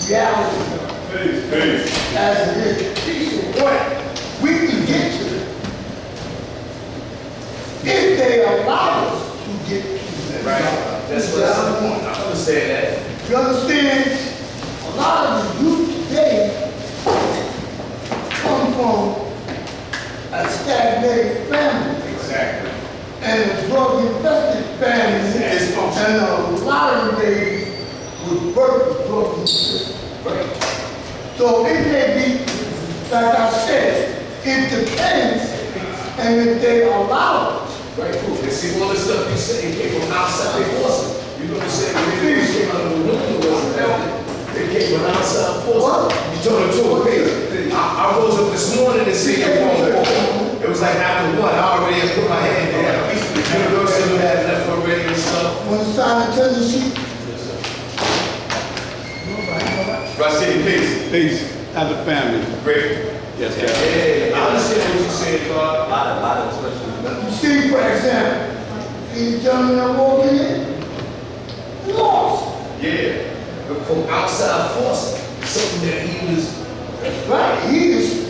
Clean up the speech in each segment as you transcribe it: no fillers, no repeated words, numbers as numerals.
reality as it is. Piece of what we can get to it if they allow us to get to it. Right. That's what I'm saying. I understand that. You understand? A lot of the youth today come from a stagnated family. Exactly. And a drug-infested family. Exactly. And a lot of them babies was birthed with drug-infested. Right. So it may be, like I said, it depends, and if they allow it. Right, cool. And see, all the stuff you say came from outside forces. You know what I'm saying? When they came out of the wilderness, they came from outside forces. You told them to, okay, I rose up this morning and see your phone call. It was like after 1, I already had put my hand down. University had left already and stuff. When the sign tell you she, Rashid, peace. Peace. How's the family? Great. Yes, God. Yeah, I understand what you said, God. A lot of questions. you see, for example, these gentlemen that walk in, they lost. Yeah. But from outside forces, something that he was. That's right, he is,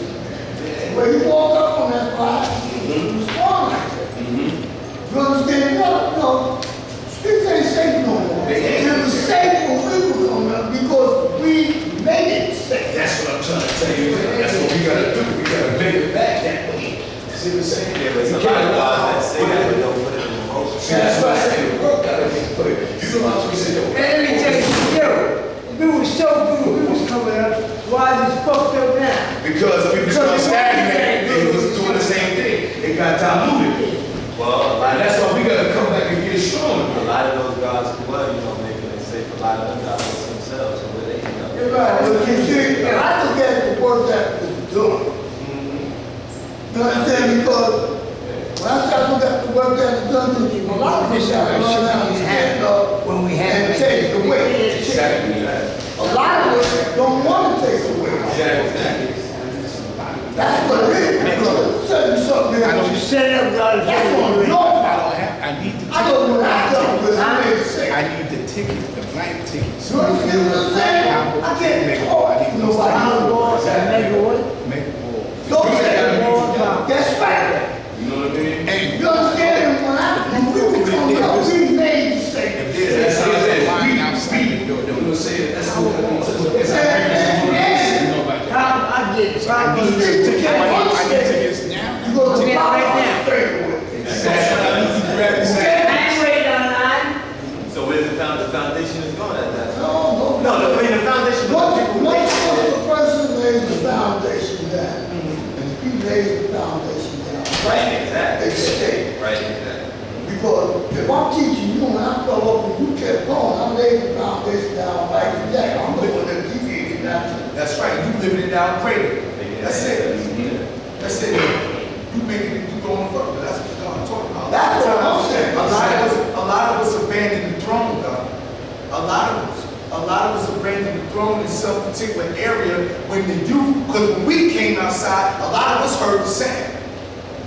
when he walked up on that spot, he was born like that. You understand what? No, streets ain't safe no more. They ain't. It was safe when we were coming up because we made it safe. That's what I'm trying to tell you. That's what we gotta do. We gotta make it back that way. See what I'm saying? Yeah, but it's a lot of guys that say that but don't put it in motion. See, that's what I say. The work gotta be put in. You know how we say that. And let me tell you something, yo, we was so good when we was coming up, why is this fucked up now? Because people started stagnating. They was doing the same thing. It got diluted. Well, And that's why we gotta come back and get stronger. a lot of those guys who were, making it safe, a lot of them guys themselves, so where they end up. You're right, but you see, and I look at the work that was doing. You understand? Because when I start looking at the work that was done, a lot of us have run out and stand up When we had and take away. Exactly. A lot of us don't want to take away. Exactly. That's what it is. Because tell you something, man. You set up, God, That's what I'm talking about. I need the I don't know what I done, but I made a mistake. I need the ticket, the blank ticket. You understand what I'm saying? I can't talk to nobody. make it what? Make it more. Don't say that. That's right. You know what I mean? And You understand? When we were coming up, we made mistakes. That's how it is. line outside the door, You don't know what I'm saying? That's what I want to say. And nobody. I get it, I need the ticket. I need tickets now. you go to the Yeah, bottom right now. straight away. I need to grab it. I ain't waiting on nine. So where's the foundation is going at that? No, No, I mean the foundation. once the person lays the foundation down, and he lays the foundation down, Right, exactly. they stay. Right, exactly. Because if I'm teaching you and I fell off and you kept going, I laid the foundation down like that. I'm the one that deviated that. That's right. You living it down greater. That's it. That's it. You making it, you going further. That's what I'm talking about. That's what I'm saying. A lot of us abandoned the throne, God. A lot of us abandoned the throne in some particular area when the youth, because when we came outside, a lot of us heard the sound.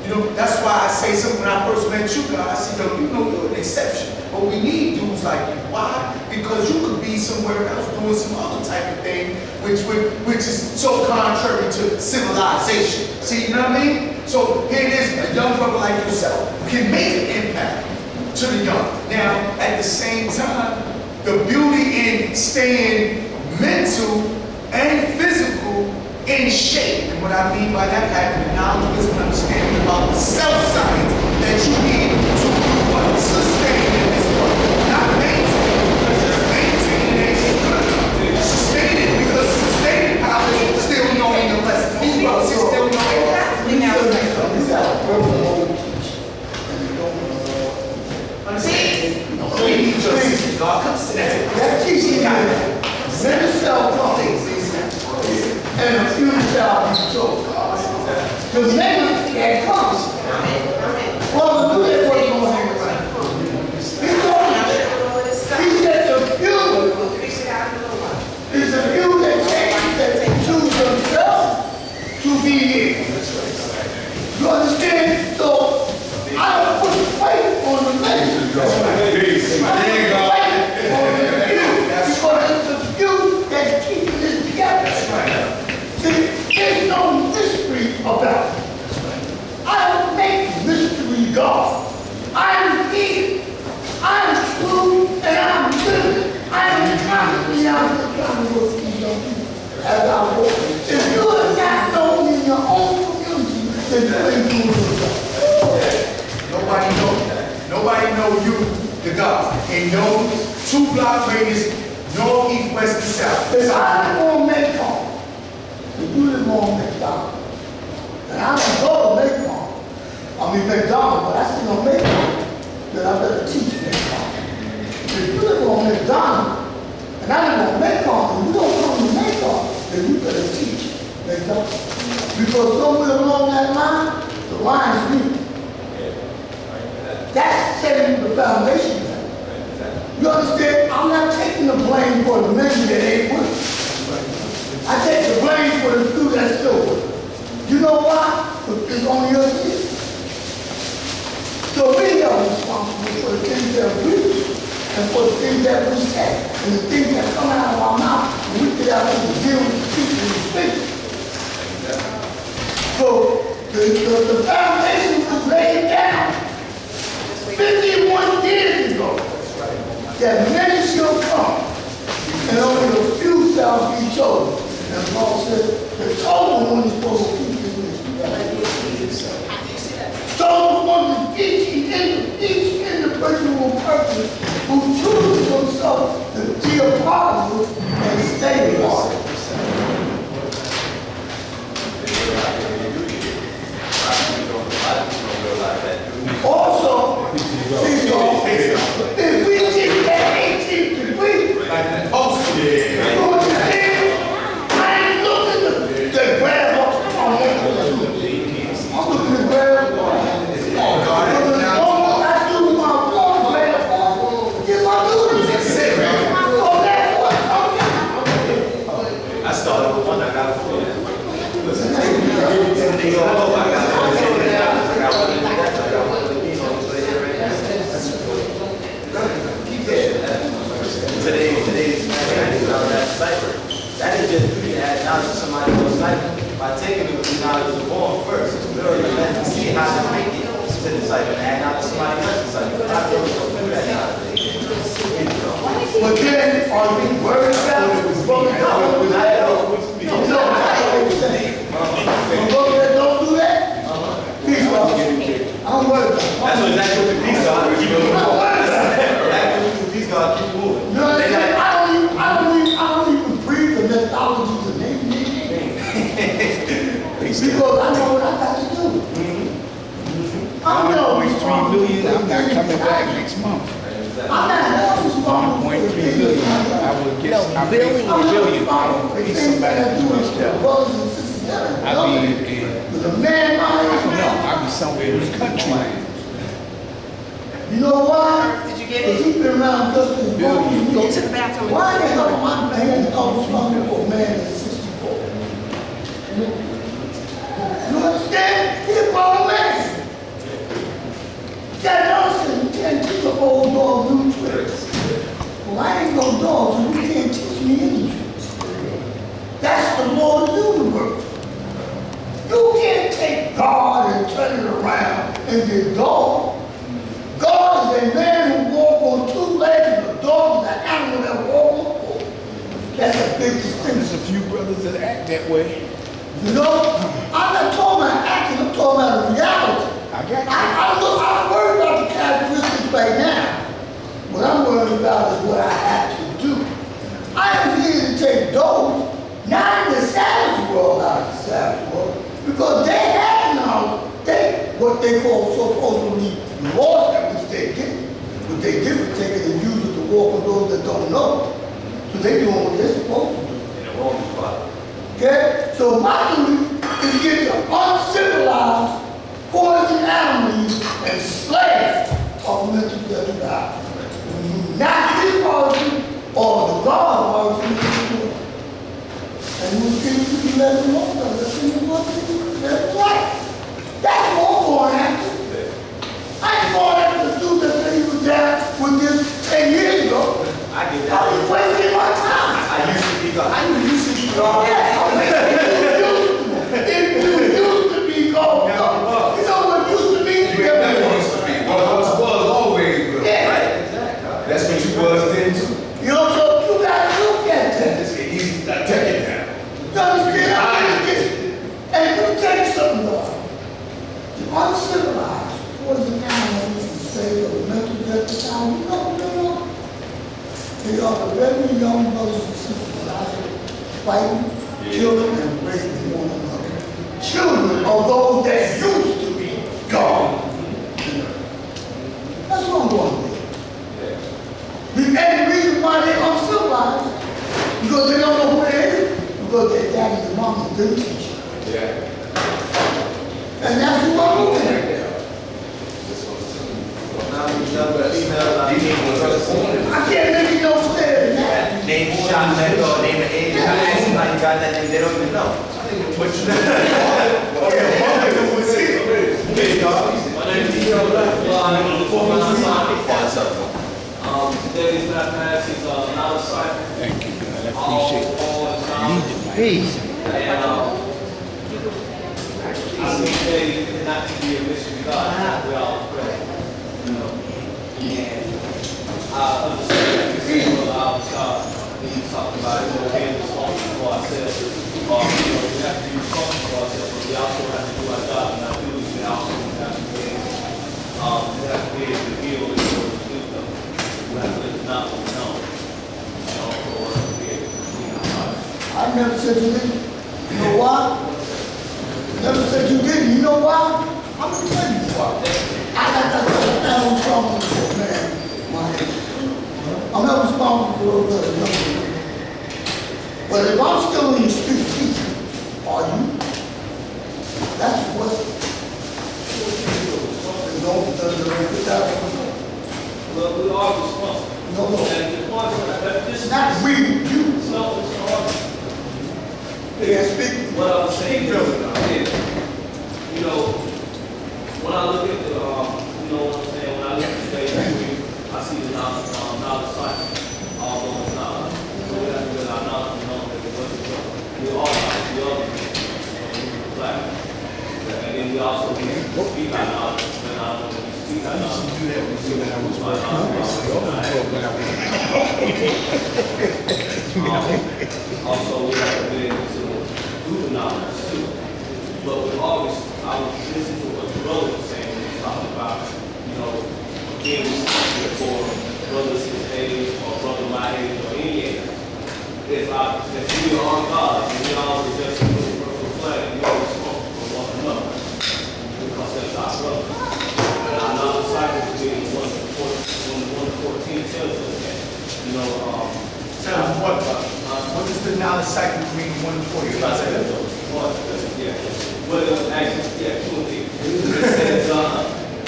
You know, that's why I say something when I first met you guys. I said, yo, you know you're an exception. But we need dudes like you. Why? Because you could be somewhere else doing some other type of thing, which is so contrary to civilization. See, you know what I mean? So here it is, a young brother like yourself can make an impact to the young. Now, at the same time, the beauty in staying mental and physical in shape. And what I mean by that, having the knowledge, wisdom, and understanding about the self-science that you need to sustain in this world. Not maintain, because just maintaining ain't good. Sustain it, because sustaining power is still knowing the lesson. These brothers are still knowing the lesson. You got a purple old teacher, and you don't know. So we need your assistance, God. Come sit down. That teacher got mental self-confidence and a future so because niggas can't come. Well, do that what you want to hang around. He told me, he said the few is the few that choose themselves to be here. You understand? So I don't put the weight on the nation. I put the weight on the few because it's the few that keep this as I walk. If you are not known in your own community, then you ain't doing yourself. Nobody know you, the God. And no 2 block radius, north, east, west, and south. If I live on Macon, if you live on McDonald, and I don't go to Macon, I mean McDonald, but I still don't Macon, then I better teach Macon. If you live on McDonald, and I live on Macon, and you don't come to Macon, then you better teach Macon. Because somewhere along that line, the line's weak. That's setting the foundation. You understand? I'm not taking the blame for the many that ain't with it. I take the blame for the few that's still with it. You know why? Because it's only us here. So we are responsible for the things that we do, and for the things that we say, and the things that come out of our mouth, and we get out there to deal with the people who speak. So the foundation was laid down 51 years ago, that many shall come, and only a few shall be chosen. And Paul said, the chosen one is supposed to keep his mission. Chosen one is each individual person who chooses himself to be a part of it and stay a part of it. Also, if we teach that 18th degree, you understand? I ain't looking to grab up on it. I'm looking to grab up. Because as long as I do my one grab up, if I do this, so that's what I'm I started with one, I got 4. Today's that cipher. That is just you add knowledge to somebody else's cipher by taking the knowledge of the born first. We already let them see how to make it to the cipher and add knowledge to somebody else's cipher. I don't do that knowledge. But then, are we worried about it? Don't do that. Peace, brother. I'm worried about it. That's what exactly what the peace God keep moving. I'm worried about it. Exactly what the peace God keep moving. You know what I'm saying? I don't even breathe the methodology to name because I know what I got to do. I'm not $1.3 million, I'm not coming back next month. I'm not responsible for 1.3 the things billion, that I would guess, No, I pay billion. $1 billion, I don't pay somebody to do his job. I be With a man I don't mind. know, I be somewhere in the country. You know why? Did you get Because it? he's been around just as long as me. Go to the bathroom. Why the hell am I paying responsible for a man that's 64? You understand? He's a grown man. That nonsense, you can't teach an old dog new tricks. Well, I ain't no dog, so you can't teach me any tricks. That's the Lord of the universe. You can't take God and turn it around and get God. God is a man who walks on 2 legs, and a dog is an animal that walks on 4. That's a big distinction. There's a few brothers that act that way. You know, I'm not talking about acting, I'm talking about reality. I got you. I'm worried about the characteristics right now. What I'm worried about is what I actually do. I am here to take those, not in the savage world, out of the savage world, because they have now, what they call supposedly laws that which they get. What they give is take it and use it to walk with those that don't know. So they doing what they're supposed to do. In the wrong spot. Okay? So my duty is to get the uncivilized, poison animals and slave of mental death God. Not his policy or the God policy. And we can let them know that that's right. That's what I'm going after. I ain't going after the dude that said he was down with this 10 years ago. I get I that. was wasting my time. I used to be God. I used to be God. If you used to be God, you know what used to be? You never used to be. What was always good. Yeah. Right? Exactly. That's what you was then too. You know, so you gotta look at that. It's easy to take it down. fighting children and raping one another. Children are those that used to be gone. That's what I'm going with. And the reason why they're uncivilized, because they don't know who they is, because their daddies and mamas didn't teach them. And that's who I'm looking at. Now these younger females are being I can't make it no clearer than that. name shot that or name an age. I ask somebody got that name, they don't even know. What you okay, what's it? Okay, y'all. My name is Joe Black. Today's not pass is not a cipher. Thank you, man. I appreciate it. Peace. And I see today not to be a mission God. We all pray. You know. And I understand that this is what our God when you talk about it, being responsible for ourselves. We have to be responsible for ourselves, but we also have to do our job. And I feel we also have to be able to heal and do them. We have to not what we know. For us to be able to clean our lives. I never said you didn't. You know why? Never said you didn't. You know why? I'm gonna tell you why. I got that responsible for, man. I'm not responsible for those that are. But if I'm still in the street teaching, are you? That's what. Well, we are responsible. No. And the point is, this is Not we, you. it's not Yeah, speak. what I was saying is, you know, when I look at the, you know what I'm saying, when I look at the day, I see the knowledge cycle, although it's not. So we have to get our knowledge and know that it wasn't true. We all knowledge, we all black. And then we also need to speak our knowledge, and I know when we speak our knowledge. Also, we have to be able to do the knowledge too. But we always, I was listening to what the brother was saying when he was talking about, you know, being responsible for brothers his age or brother my age or any age. If we are on God and we all just put the personal flag, we are responsible for one another. Because that's our brother. And our knowledge cycle is being 1 to 14 tells us that, you know, Tell us what is the knowledge cycle between 1 and 40? yeah. Well, actually, yeah, two things. It says,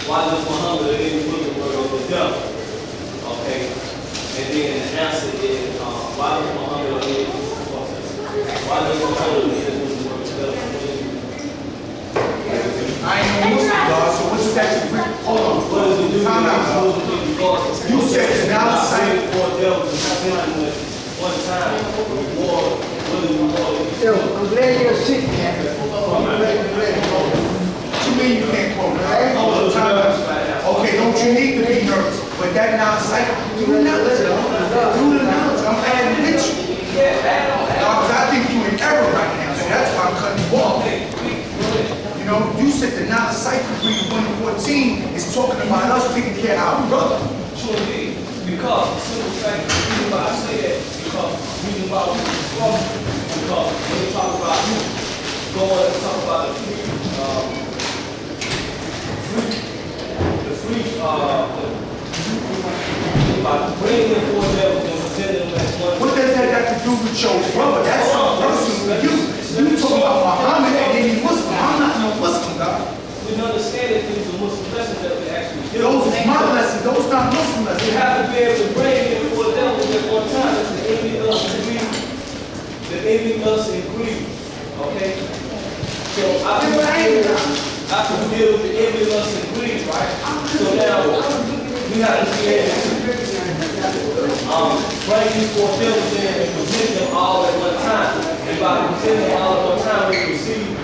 why does Muhammad or any Muslim word of the devil? Okay. And then the answer is, why does Muhammad or any Muslim word of the devil? I ain't no Muslim, dog, so what's that? Hold on. What does it do? Time out. You said the knowledge cycle. For devils, one time, reward, what is reward? Yo, I'm glad you're sick, man. What you mean you can't quote? Time out. Okay, don't you need to be nervous? But that knowledge cycle, do the knowledge. Do the knowledge. I'm adding with you. Because I think you're in error right now, so that's why I'm cutting you off. You know, you said the knowledge cycle between 1 and 14 is talking about us taking care of our brother. True indeed. Because the simple fact, the reason why I say that, because the reason why we struggle, because when we talk about you, going and talk about the free, about bringing in 4 devils and presenting them as one. What does that have to do with your brother? That's something personal with you. You talking about Muhammad and then he Muslim. I'm not no Muslim, God. We understand that these are Muslim lessons that we actually do. Those is my lessons. Those not Muslim We lessons. have to be able to bring in 4 devils at one time. That's the enemy of the greed. The enemy must agree. Okay? So I can deal with the enemy must agree, right? So now we have to be able to bring these 4 devils in and present them all at one time. And by presenting them all at one time, we receive a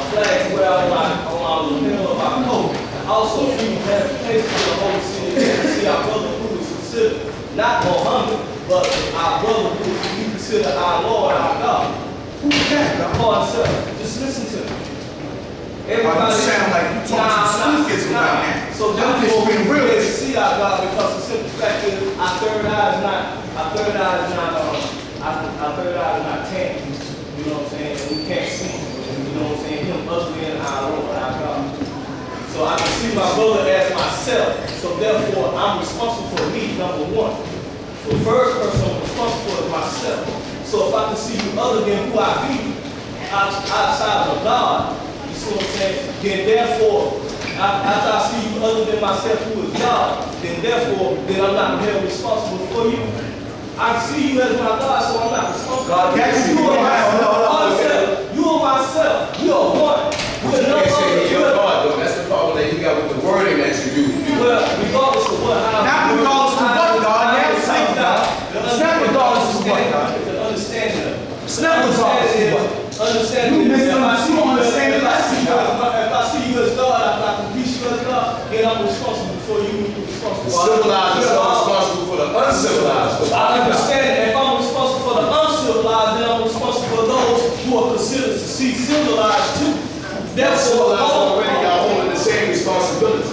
flag to wear on our lapel of our coat. Also, free clarification to the Holy City to see our brother who is considered not Muhammad, but our brother who we consider our Lord, our God. Who's that, God? Lord, sir, just listen to me. Everybody sound like you talking some spookism right now. So I'm just therefore, we being real. really see our God because the simple fact is our third eye is not tangible. brother as myself. So therefore, I'm responsible for me, number one. So the first person I'm responsible for is myself. So if I can see you other than who I be, outside of God, you see what I'm saying? Then therefore, after I see you other than myself who is God, then therefore, then I'm not held responsible for you. I see you as my God, so I'm not responsible. God, that's you. You are myself. You are myself. We are one. We are no other. That's the problem that you got with the wording that you use. Well, regardless of what, how. Not regardless of what, God. Never say that. It's not regardless of what, God. The understanding of it. It's not regardless of what. Understanding You is if I see you as misunderstand if I see you as God, if I can reach you as God, then I'm responsible for you. You're responsible for Civilized is responsible for the uncivilized. I understand that if I'm responsible for the uncivilized, then I'm responsible for those who are considered to see civilized too. Therefore, Civilized already got holding the same responsibility.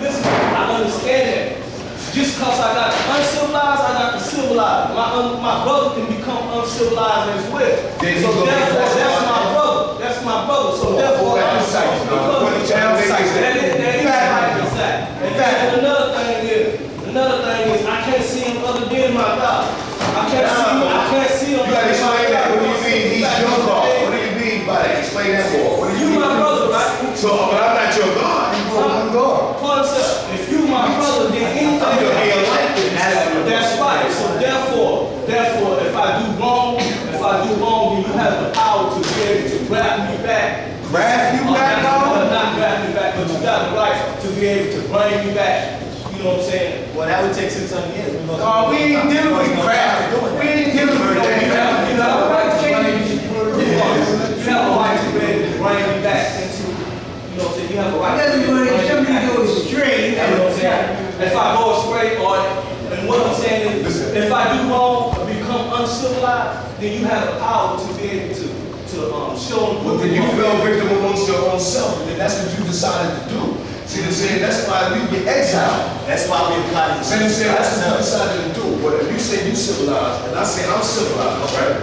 listen, I understand that. Just because I got the uncivilized, I got the civilized. My brother can become uncivilized as well. Then So he's gonna therefore, be that's my brother. That's my brother. So therefore, I'm Another thing is, I can't see him other than my God. I can't see him. You gotta explain that. What do you mean he's your God? What do you mean by that? Explain that more. What do you You mean? my brother, right? So, but I'm not your God. I'm God. Concept, if you my brother, then anything. I'm your alien. That's right. So therefore, if I do wrong, then you have the power to be able to grab me back. Grab you back, Not God? grab me back, but you got the right to be able to bring me back. You know what I'm saying? Well, that would take 600 years. We We ain't dealing with craft. We ain't dealing with that. You have a right to bring me. You have a right to be able to bring me back into. You know what I'm saying? You have a right. Somebody goes straight. You know what I'm saying? If I go astray, and what I'm saying is, if I do wrong or become uncivilized, then you have the power to be able to show them. But then you fell victim amongst your own self, and then that's what you decided to do. See what I'm saying? That's why we get exiled. That's why we apply this. See what I'm saying? That's what you decided to do. But if you say you civilized, and I say I'm civilized, right?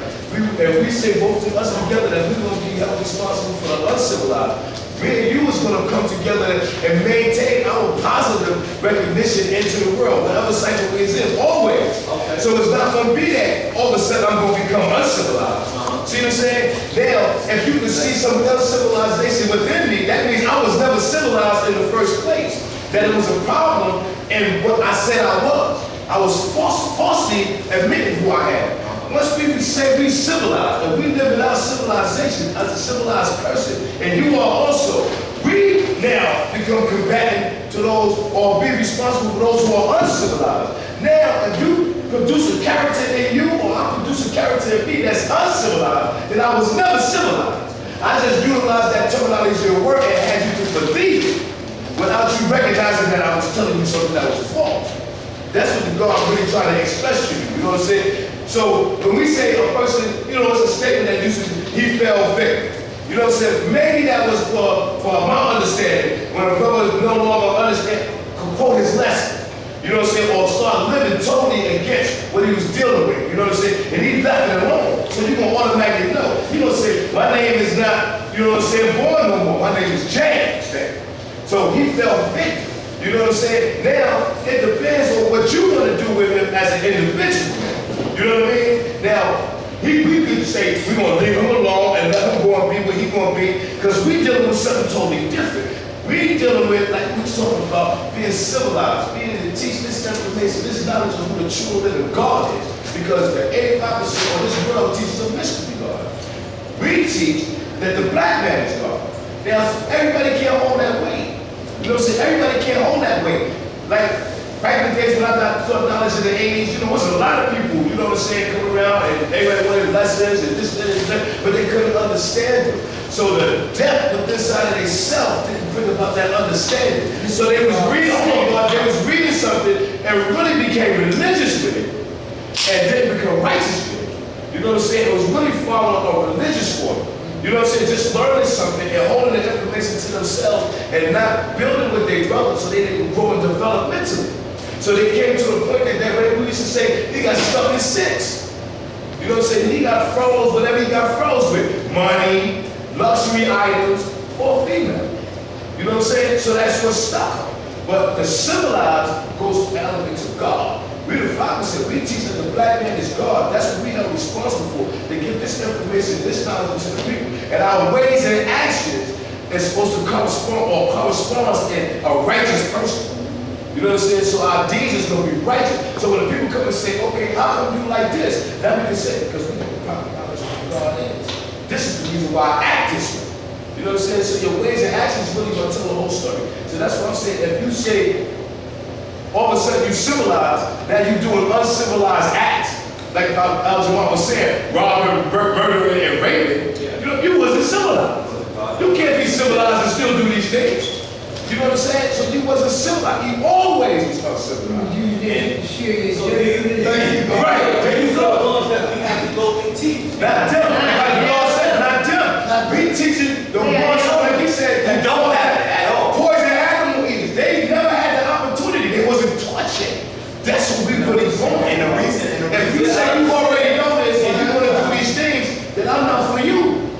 If we say both of us together that we're going to be held responsible for the uncivilized, me and you is going to come together and maintain our positive recognition into the world, whatever cycle is in, always. Okay. So it's not going to be that all of a sudden I'm going to become uncivilized. See what I'm saying? Now, if you can see some uncivilization within me, that means I was never civilized in the first place. That it was a problem in what I said I was. I was falsely admitting who I am. Once people say we civilized, and we live in our civilization as a civilized person, and you are also, we now become combatant to those, or be responsible for those who are uncivilized. Now, if you produce a character in you, or I produce a character in me that's uncivilized, then I was never civilized. I just utilized that terminology of work and had you to believe it without you recognizing that I was telling you something that was false. That's what the God really trying to express to you. You know what I'm saying? So when we say a person, you know, it's a statement that uses he fell victim. You know what I'm saying? Maybe that was for my understanding, when a brother no longer understand, could quote his lesson. You know what I'm saying? Or start living totally against what he was dealing with. You know what I'm saying? And he left it alone. So you're going to automatically know. You know what I'm saying? My name is not, you know what I'm saying, Boy no more. My name is James. So he fell victim. You know what I'm saying? Now, it depends on what you're going to do with him as an individual. You know what I mean? Now, we could say we're going to leave him alone and let him go and be what he's going to be, because we're dealing with something totally different. We're dealing with, like we were talking about, being civilized, being able to teach this information, this knowledge of who the true living God is. Because the 85% of this world teaches a mystery God. We teach that the black man is God. Now, everybody can't hold that weight. You know what I'm saying? Everybody can't hold that weight. Like, back in the days when I got taught knowledge in the 80s, you know, there was a lot of people, you know what I'm saying, come around and everybody wanted lessons and this, but they couldn't understand it. So the depth of this side of themselves didn't bring about that understanding. So they was reading, they was reading something and really became religious with it and didn't become righteous with it. You know what I'm saying? It was really following a religious form. You know what I'm saying? Just learning something and holding the information to themselves and not building with their brothers so they didn't grow and develop mentally. So they came to the point that we used to say, he got stuck in six. You know what I'm saying? He got froze, whatever he got froze with. Money, luxury items, or female. You know what I'm saying? So that's what's stuck. But the civilized goes to the element of God. We the Father said, we teach that the black man is God. That's what we held responsible for. To give this information, this knowledge to the people. And our ways and actions is supposed to correspond or corresponds in a righteous person. You know what I'm saying? So our deeds is going to be righteous. So when the people come and say, okay, how come you like this? Then we can say, because we know the proper knowledge of who God is. This is the reason why I act this way. You know what I'm saying? So your ways and actions really going to tell the whole story. So that's what I'm saying. If you say, all of a sudden you civilize, now you doing uncivilized acts. Like Al-Jamal was saying, robbing, murdering, and raping. You wasn't civilized. You can't be civilized and still do these things. You know what I'm saying? So you wasn't civilized. You always was uncivilized. You didn't share So there Right. these are the ones that we have to go and teach. Not them. Like the Lord said, not them. We teaching the ones, like he said, that don't have it at all. Poison animal eaters. They never had the opportunity. They wasn't taught yet. That's what we really want. And the reason, If you say you already know this and you're going to do these things, then I'm not for you.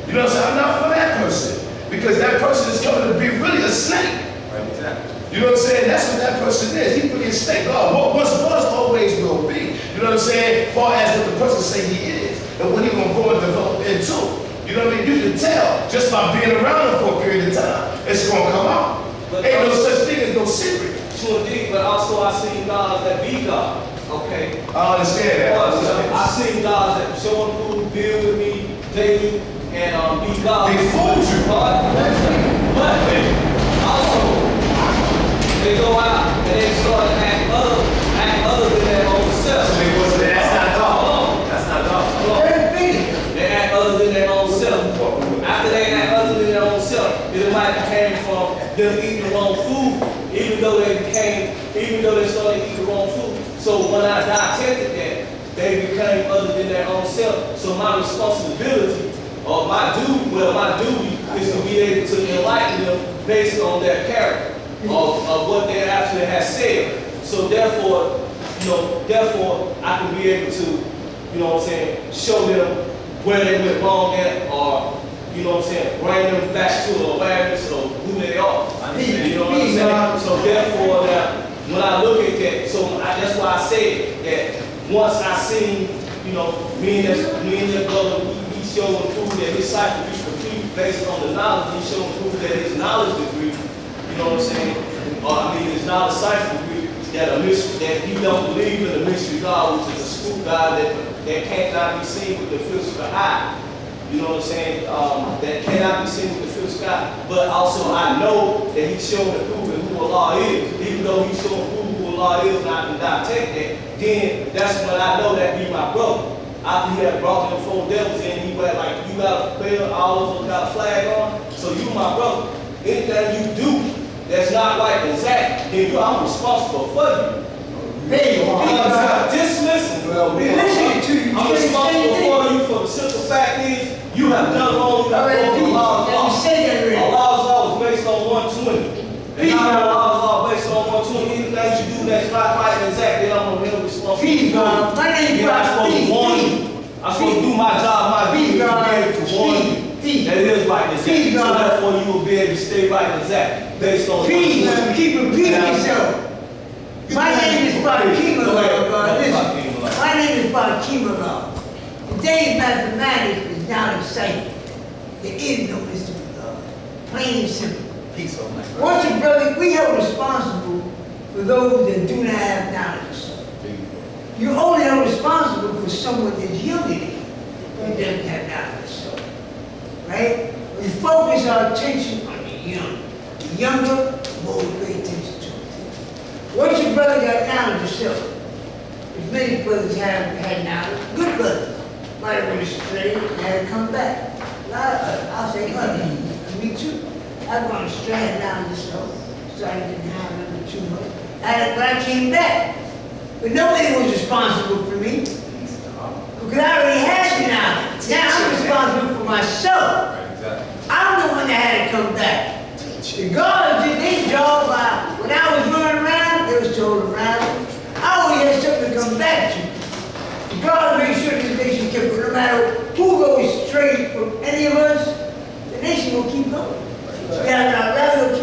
You know what I'm saying? I'm not for that person. Because that person is coming to be really a snake. Right, exactly. You know what I'm saying? That's what that person is. He really a snake. God, what was always will be. You know what I'm saying? As far as what the person say he is. And what he going to go and develop into. You know what I mean? You can tell just by being around him for a period of time. It's going to come out. But Ain't no such thing as no secret. Sure did, but also I seen gods that be God. Okay. I understand that. I seen gods that show who deal with me daily and be God. They fooled you. But also they go out and they start to act other than their own self. That's not God. That's not God. They act other than their own self. After they act other than their own self, it might have came from them eating the wrong food, even though they started eating the wrong food. So when I dissected that, they became other than their own self. So my responsibility, or my duty is to be able to enlighten them based on their character of what they actually have said. So therefore, I can be able to, show them where they went wrong at, or bring them back to awareness of who they are. You know what I'm saying? So therefore, now, when I look at that, that's why I said that once I seen, me and that brother, he showed and proved that his cycle be complete based on the knowledge. He showed and proved that his knowledge degree, you know what I'm saying? His knowledge cycle degree, that he don't believe in the mystery God, which is a spook God that cannot be seen with the physical eye. You know what I'm saying? That cannot be seen with the physical eye. But also I know that he's showing and proving who Allah is. Even though he's showing and proving who Allah is and I can dissect that, then that's when I know that be my brother. After he had brought them 4 devils in, he went like, you got a bell, all of them got a flag on, so you my brother. Anything you do that's not right and exact, then I'm responsible for you. Hey, Just listen, bro. Listen to you. I'm responsible for you for the simple fact is, you have done wrong, you have broken Allah's law. Allah's law is based on 120. And now Allah's law based on 120. Anything you do that's not right and exact, then I'm going to be responsible for you. I'm supposed to warn you. I'm supposed to do my job, my duty, to be able to warn you. That it is right and exact. So therefore you will be able to stay right and exact based on Please, man, keep repeating yourself. My name is Fatima, listen. My name is Fatima. Today's mathematics is not exciting. There is no mystery God. Plain and simple. Peace on my Once a brother, we are responsible for those that do not have knowledge. You only are responsible for someone that's younger than you who doesn't have knowledge. Right? We focus our attention on the young. The younger, the more we pay attention to it. Once your brother got knowledge yourself, as many brothers have had knowledge, good brothers, might have went astray and had to come back. I'll say, me too. I've gone astray, had knowledge yourself, started getting high a little too much. But I came back. But nobody was responsible for me. Because I already had the knowledge. Now I'm responsible for myself. I'm the one that had to come back. The guards did their job when I was running around, they was told around. I always had something to come back to. The guards made sure the nation kept, no matter who goes straight from any of us, the nation will keep going. Yeah, I'd rather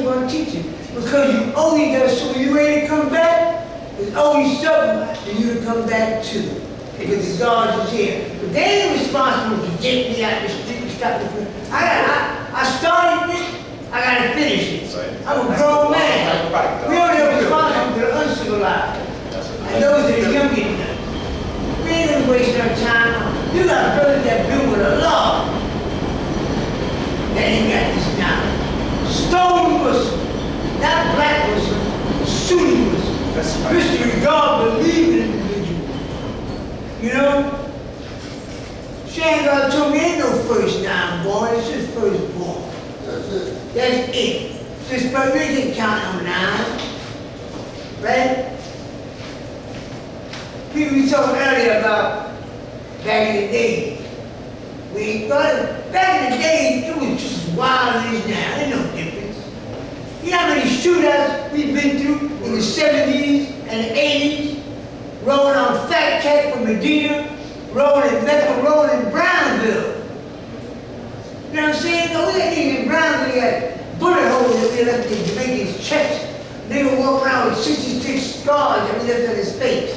Because you only got, so when you ready to come back, there's always something for you to come back to. Because the God is here. But they ain't responsible to get me out the street and stop me. I started it, I gotta finish it. I'm a grown man. We only responsible to the uncivilized. And those that are younger than us. We ain't gonna waste our time. You got brothers that build with a law. They ain't got this knowledge. Stone Muslim, not black Muslim, Sunni Muslim. Mystery God believing individual. You know? Shane God told me ain't no first nine born, it's just firstborn. That's it. Just but we can count on nine. Right? People were talking earlier about back in the day. Back in the day, it was just as wild as it is now. There's no difference. You know how many shootouts we've been through in the 70s and the 80s? Rolling on Fat Cat from Medina, rolling in Mecca, rolling in Brownville. You know what I'm saying? No, we got niggas in Brownville, we got bullet holes that we left in Jamaican's chest. Nigga walk around with 66 scars that we left on his face.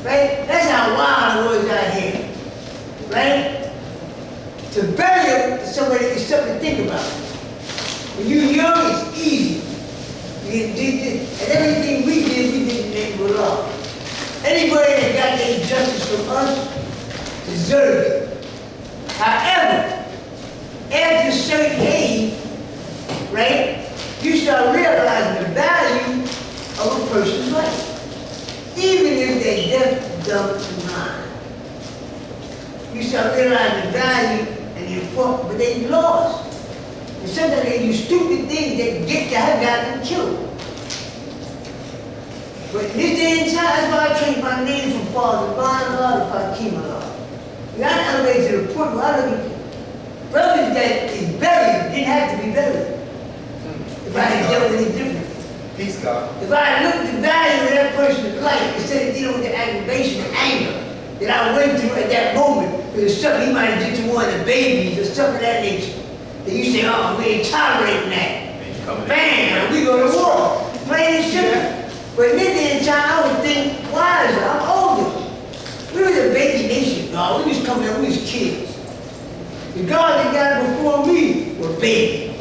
Right? That's how wild it was out here. Right? To bury him is something to think about. When you're young, it's easy. And everything we did in the name of law. Anybody that got their justice from us deserves it. However, after a certain age, right, you start realizing the value of a person's life. Even if they're deaf, dumb, and blind. You start realizing the value and the importance, but they lost. And sometimes they do stupid things that get to have gotten them killed. But in this day and time, that's why I changed my name from Father Blind Law to Fatima Law. We got to elevate to the point where I look at brothers that is buried didn't have to be buried. If I had dealt with it differently. Peace, God. If I had looked at the value of that person's life instead of dealing with the aggravation and anger that I went through at that moment, there's something he might have did to one of the babies or something of that nature. Then you say, oh, we ain't tolerating that. Bam, we go to war. Plain and simple. But in this time, I would think wiser. I'm older. We was a baby nation, God. We was coming up, we was kids. The God that got it before me were babies.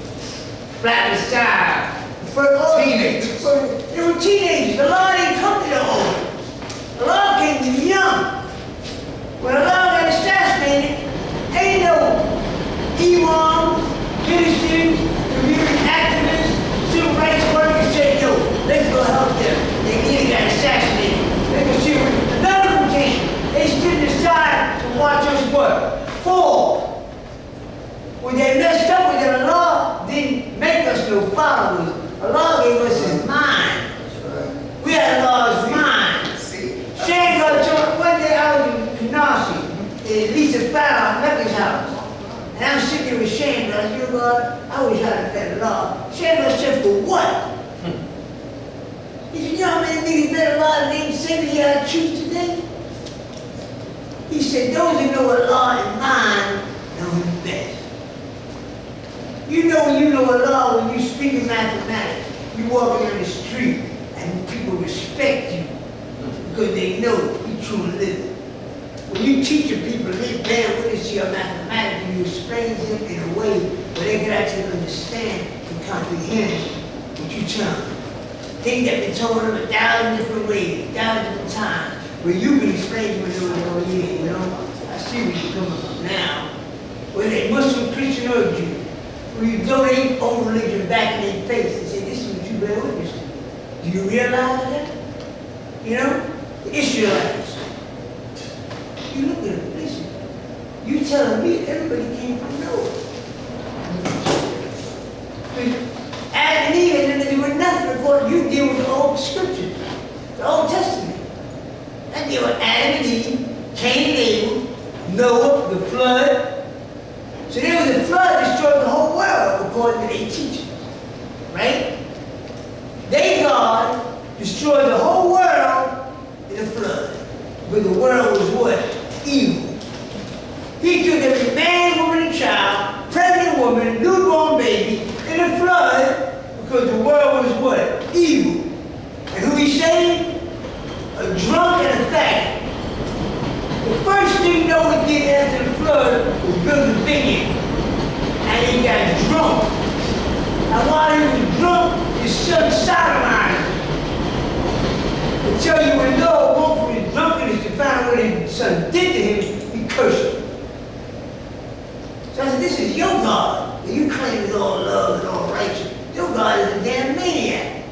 Flat the sky. Teenagers. They were teenagers. The law didn't come to the old. The law came to the young. When the law got assassinated, ain't no imams, ministers, community activists, civil rights workers said, yo, let's go help them. They either got assassinated. They go see what. None of them came. They stood aside to watch us what? Fall. When they messed up with the law, didn't make us no followers. The law gave us his mind. We had Lord's mind. Shane got told one day I was in Canarsie, at Lisa Farrell, Mecca's house. And I'm sitting there with Shane, I said, you know God, I wish I'd have had law. Shane said, for what? He said, you know how many niggas better law than they say we gotta choose today? He said, those who know a law and mind know him best. You know a law when you speak in mathematics. You walk in the street and people respect you because they know you truly live it. When you teach your people, they bear witness to your mathematics and you explain to them in a way where they can actually understand and comprehend what you tell them. Things that been told them 1,000 different ways, 1,000 different times, where you can explain to them over the years, you know? I see where you're coming from now. Whether they Muslim, Christian, or Jew. When you throw their own religion back in their face and say, this is what you bear witness to. Do you realize that? You know? The Israelites. You look at them, listen. You telling me everybody came from Noah. Adam and Eve had nothing to do with nothing according you deal with the old scriptures, the Old Testament. That deal with Adam and Eve, Cain and Abel, Noah, the flood. So there was a flood that destroyed the whole world according to their teachings. Right? They, God, destroyed the whole world in a flood. But the world was what? Evil. He took every man, woman, and child, pregnant woman, newborn baby, in a flood because the world was what? Evil. And who he saved? A drunk and a faggot. The first thing Noah did after the flood was build a vineyard. And he got drunk. And while he was drunk, his son sodomized him. I tell you, when Noah woke from his drunkenness to find out what his son did to him, he cursed him. So I said, this is your God. And you claim it's all love and all righteous. Your God is a damn maniac.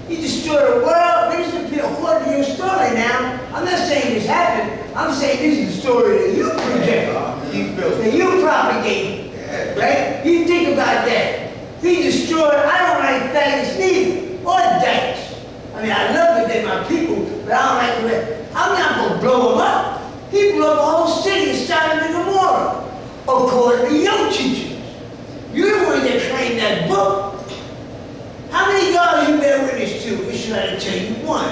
He destroyed the world. This is according to your story now. I'm not saying this happened. I'm saying this is the story that you project. That you propagate. Right? You think about that. He destroyed, I don't like faggots neither. Or dykes. I mean, I love that they're my people, but I don't like the way. I'm not going to blow them up. He blew up the whole city and started in Gomorrah. According to your teachers. You're the one that claimed that book. How many gods you bear witness to? It should I tell you one.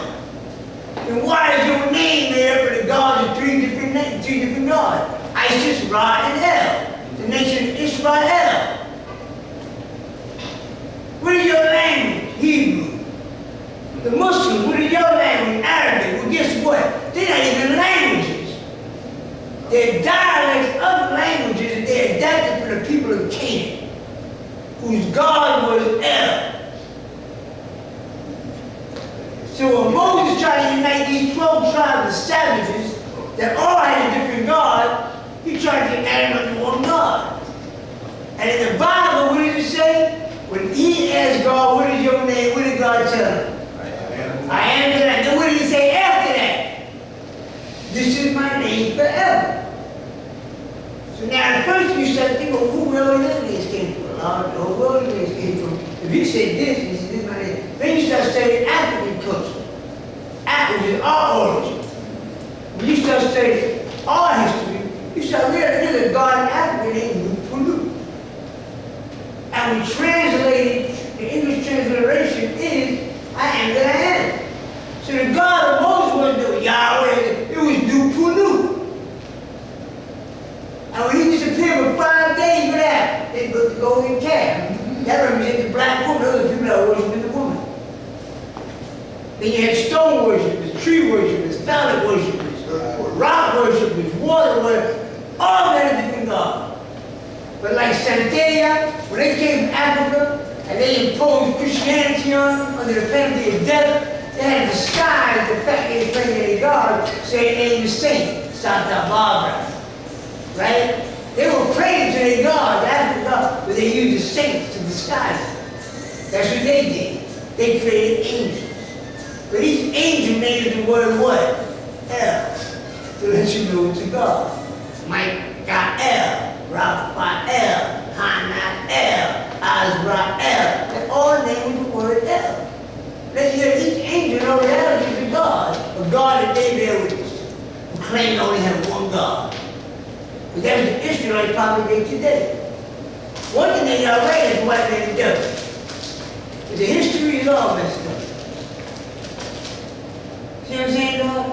And why is your name there for the gods of three different gods? Isis, Ra, and El. The nation of Israel. What is your language? Hebrew. The Muslims, what is your language? Arabic. Well, guess what? They're not even languages. They're dialects of languages that they adapted for the people of Canaan, whose God was El. So when Moses tried to unite these 12 tribes of savages that all had a different God, he tried to unite them under one God. And in the Bible, what does it say? When he asked God, what is your name? What did God tell him? I am that. Then what did he say after that? This is my name forever. So now at first you start thinking, well, who really this came from? Who really this came from? If you say this, you say this is my name. Then you start studying African culture. Africa is our origin. When you start studying our history, you start realizing there's a God in Africa named Pulu. And we translated, the English transliteration is, I am that I am. So the God of Moses wasn't Yahweh, it was Pulu. And when he disappeared for 5 days, what happened? They built the golden calf. That represented the black woman, those people that were worshiping the woman. Then you had stone worshippers, tree worshippers, phallic worshippers, rock worshippers, water worshippers, all that are different gods. But like Santeria, when they came from Africa and they imposed Christianity on them under the penalty of death, they had to disguise the fact they prayed to their God, saying they named the saint, Santa Barbara. Right? They were praying to their God, the African God, but they used the saints to disguise it. That's what they did. They created angels. But each angel named the word what? El. To let you know it's a God. Michael, Raphael, Hanael, Azrael. They all named the word El. Let each angel know that El is a God that they bear witness to, who claim to only have one God. But that's what the Israelites propagate today. One thing they got right is white man and devil. But the history is all messed up. See what I'm saying, dog?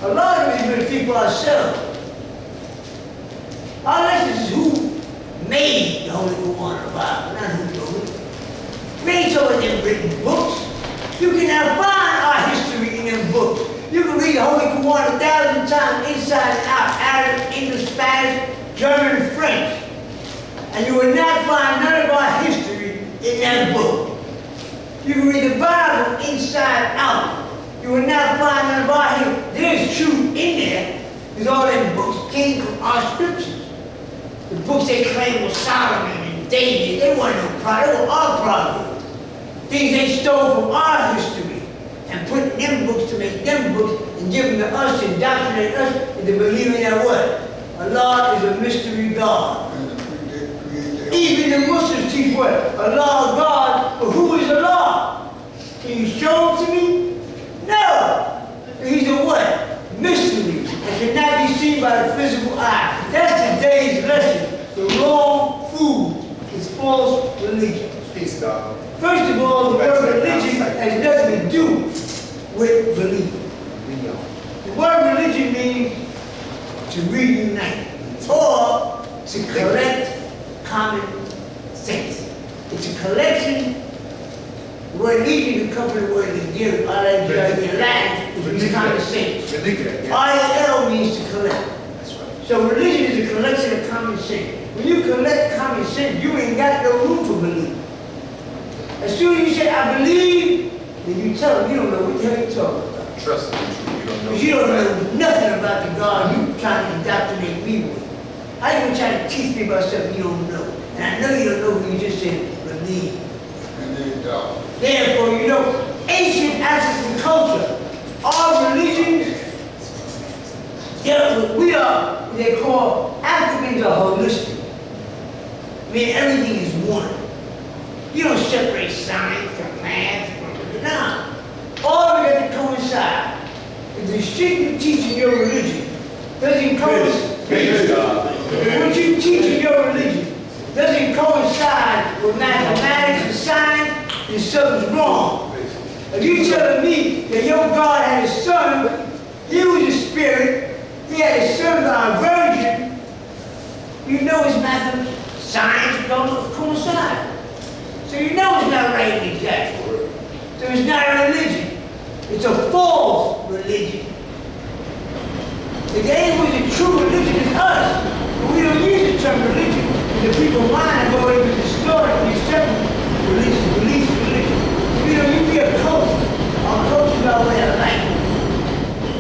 A lot of us really think for ourselves. Our lesson is who made the Holy Quran of the Bible, not who wrote it. We ain't talking them written books. You can now find our history in them books. You can read the Holy Quran 1,000 times inside and out, Arabic, English, Spanish, German, and French. And you will not find none of our history in that book. You can read the Bible inside out. You will not find none of our history. There's truth in there, because all them books came from our scriptures. The books they claim were Solomon and David, they weren't no prophet, they were our prophets. Things they stole from our history and put in them books to make them books and give them to us and indoctrinate us into believing that what? Allah is a mystery God. Even the Muslims teach what? Allah is God, but who is Allah? Can you show it to me? No. He's a what? Mystery that cannot be seen by the physical eye. That's today's lesson. The wrong food is false religion. Peace, dog. First of all, the word religion has nothing to do with belief. The word religion means to reunite or to collect common sense. It's a collection. The word legion comes from the word legion, in Latin, which means common sense. R-E-L means to collect. So religion is a collection of common sense. When you collect common sense, you ain't got no room for belief. As soon as you say, I believe, then you tell them you don't know what the hell you're talking about. Trust the truth. You don't know. Because you don't know nothing about the God you trying to indoctrinate me with. How you gonna try to teach me about something you don't know? And I know you don't know who you just said, believe. Therefore, you know, ancient African culture, our religions, they call Africans are holistic. I mean, everything is one. You don't separate science from math from, nah. All of it has to coincide. If the shit you teach in your religion doesn't coincide, what you teach in your religion doesn't coincide with mathematics and science, then something's wrong. If you telling me that your God had a son, he was a spirit, he had a son by a virgin, you know it's mathematics, science don't coincide. So you know it's not right in the exact word. So it's not a religion. It's a false religion. If there ain't was a true religion, it's us. But we don't use the term religion. The people's mind go into the story, we separate religion. You know, you be a culture. Our culture is our way of life.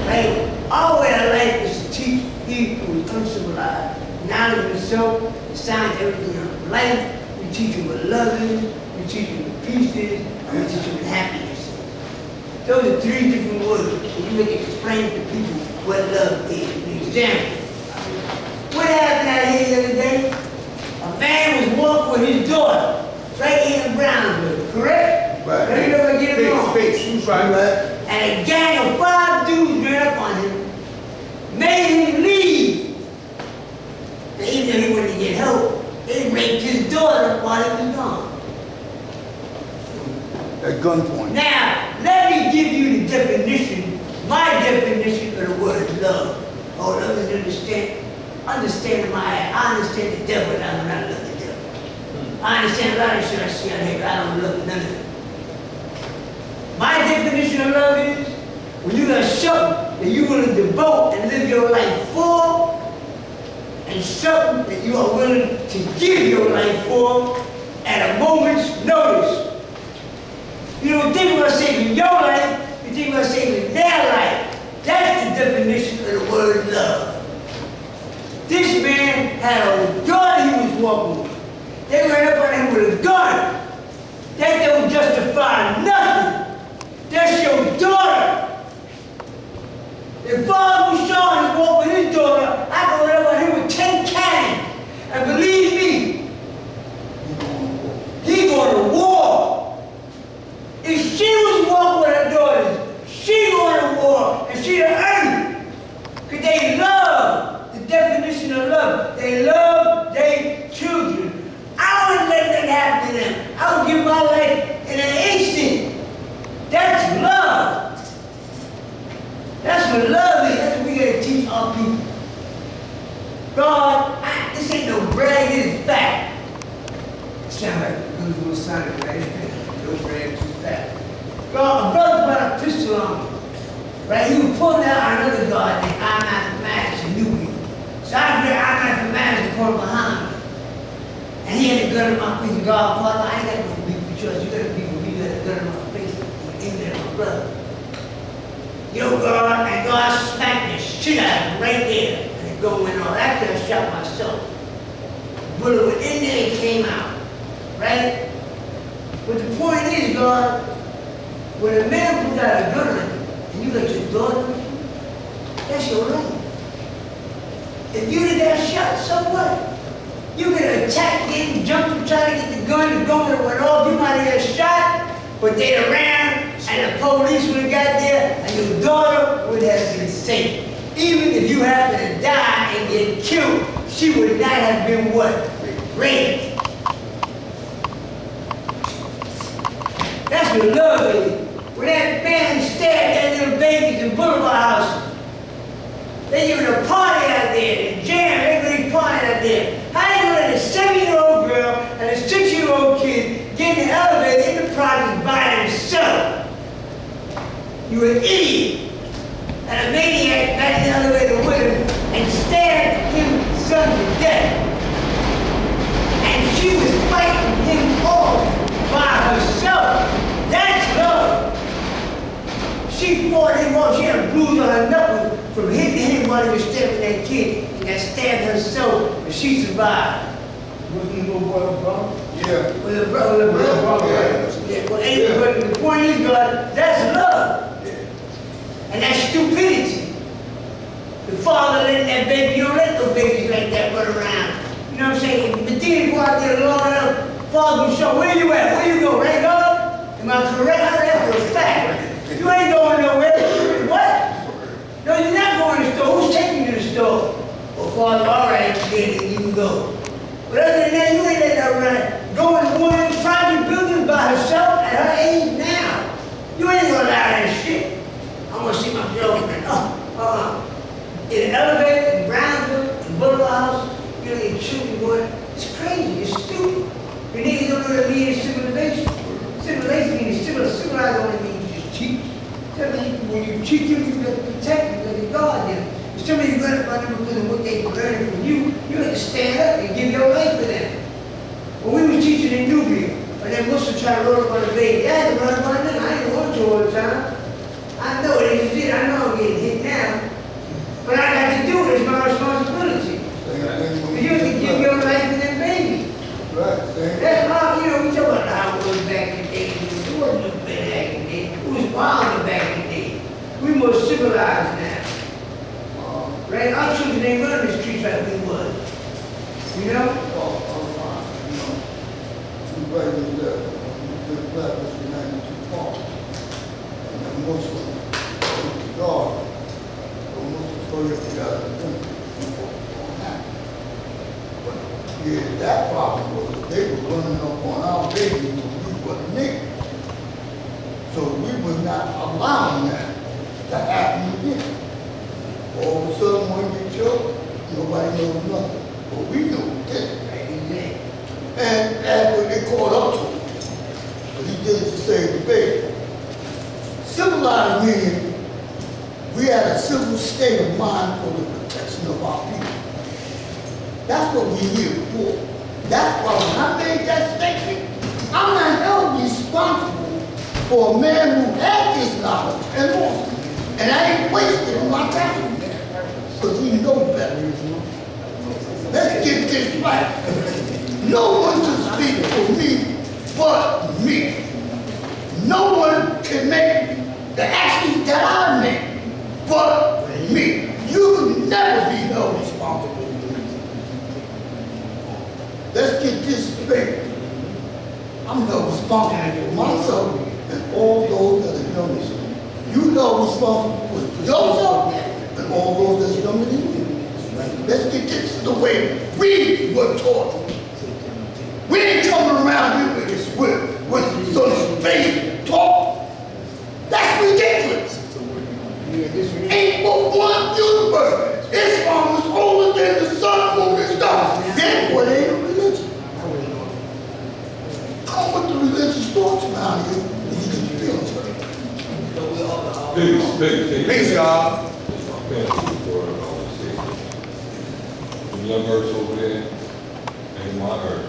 Right? Our way of life is to teach people who are uncivilized. Knowledge of self, the science, everything of life. We teach them what love is, we teach them what peace is, and we teach them what happiness is. Those are three different words. If you make it explain to people what love is. An example. What happened out here the other day? A man was walking with his daughter, right here in Brownsville, correct? Right. Now you know what get it wrong. Who's right? And a gang of 5 dudes ran up on him, made him leave. They even though he wanted to get help, they raped his daughter while he was gone. At gunpoint. Now, let me give you the definition, my definition of the word love. Oh, love is I understand the devil, but I do not love the devil. I understand a lot of shit I see out here, but I don't love none of it. My definition of love is when you got something that you're willing to devote and live your life for, and something that you are willing to give your life for at a moment's notice. You don't think about saving your life, you think about saving their life. That's the definition of the word love. This man had a daughter he was walking with. They ran up on him with a gun. That don't justify nothing. That's your daughter. If Father Bouchard is walking with his daughter, I can run up on him with 10 cannons. And believe me, he going to war. If she was walking with her daughters, she going to war, and she'd have earned it. Because they love. The definition of love. They love their children. I wouldn't let that happen to them. I would give my life in an instant. That's love. That's what love is. That's what we gotta teach our people. God, this ain't no brag, this is fact. Sound like a little son, right? No brag, this is fact. God, a brother brought a pistol on me. Right? He was pulling out another God named I'm Mathematics in Newbie. So I heard I'm Mathematics in corner behind me. And he had a gun in my face. God, Father, I ain't got no beef with you. You got a beef with me. You got a gun in my face. You ain't got my brother. Yo, God, and God smacked the shit out of him right there. And it go went on. After I shot myself. The bullet went in there and came out. Right? But the point is, God, when a man puts out a gun on you, and you let your daughter with you, that's your right. If you did that shot, so what? You could attack, get jump and try to get the gun, and went off. You might have got shot, but they ran, and the police would have got there, and your daughter would have been safe. Even if you happen to die and get killed, she would not have been what? Raped. That's what love is. When that man stabbed that little baby in Boulevard House, they giving a party out there, the jam, everybody partying out there. How you gonna let a 7-year-old girl and a 6-year-old kid get in You're an idiot. And a maniac back in the elevator with him and stabbed him son to death. And she was fighting him off by herself. That's love. She fought him off. She had a bruise on her knuckle from hitting him while he was stabbing that kid. And got stabbed herself, and she survived. Wasn't he little boy, bro? Yeah. With a brother, yeah. Well, anyway, but the point is, God, that's love. And that's stupidity. The father letting that baby, you don't let no babies like that run around. You know what I'm saying? But then go out there long enough, father will show, where you at? Where you go, right, God? Am I correct? I know that for a fact. You ain't going nowhere. What? No, you're not going to the store. Who's taking you to the store? Well, father, all right, then you can go. But other than that, you ain't letting her run. Going to one of these private buildings by herself at her age now. You ain't gonna allow that shit. I want to see my girlfriend. In an elevator, in Brownsville, in Boulevard House, you know, your children going, it's crazy, it's stupid. You niggas don't know what it means civilization. Civilization means civilized only means just cheat. When you cheat them, you got to protect them, you got to guard them. If somebody run up on them because of what they learned from you, you have to stand up and give your life for them. When we was teaching in Newville, and then Muslim tried to roll up on the baby, I had to run up on them. I didn't want to all the time. I know they just did. I know I'm getting hit now. But I got to do it. It's my responsibility. You have to give your life to that baby. Right. That's how, you know, we talk about how it was back in the day. It wasn't no bad back in the day. It was wilder back in the day. We more civilized now. Right? Our children ain't running the streets like we was. You know? Yeah, that problem was they were running up on our baby when we wasn't niggas. So we was not allowing that to happen again. All of a sudden, when we choked, nobody knows nothing. But we knew this. And when they caught up to him, but he did it to save the baby. Civilized meaning we had a civil state of mind for the protection of our people. That's what we here for. That's why when I made that statement, I'm not held responsible for a man who had this knowledge and lost it. And I ain't wasting my time because he knows better. Let's get this right. No one can speak for me but me. No one can make the actions that I make but me. You can never be held responsible. Let's get this straight. I'm held responsible for myself and all those that are younger than me. You know responsible for yourself and all those that's younger than you. Let's get this the way we were taught. We ain't coming around here with this with some space talk. That's ridiculous. Ain't but one universe. Islam is older than the sun, moon, and stars. Then what ain't a religion? Come with the religious thoughts around here, and you can feel it. Peace, God. The young earth over there ain't my earth.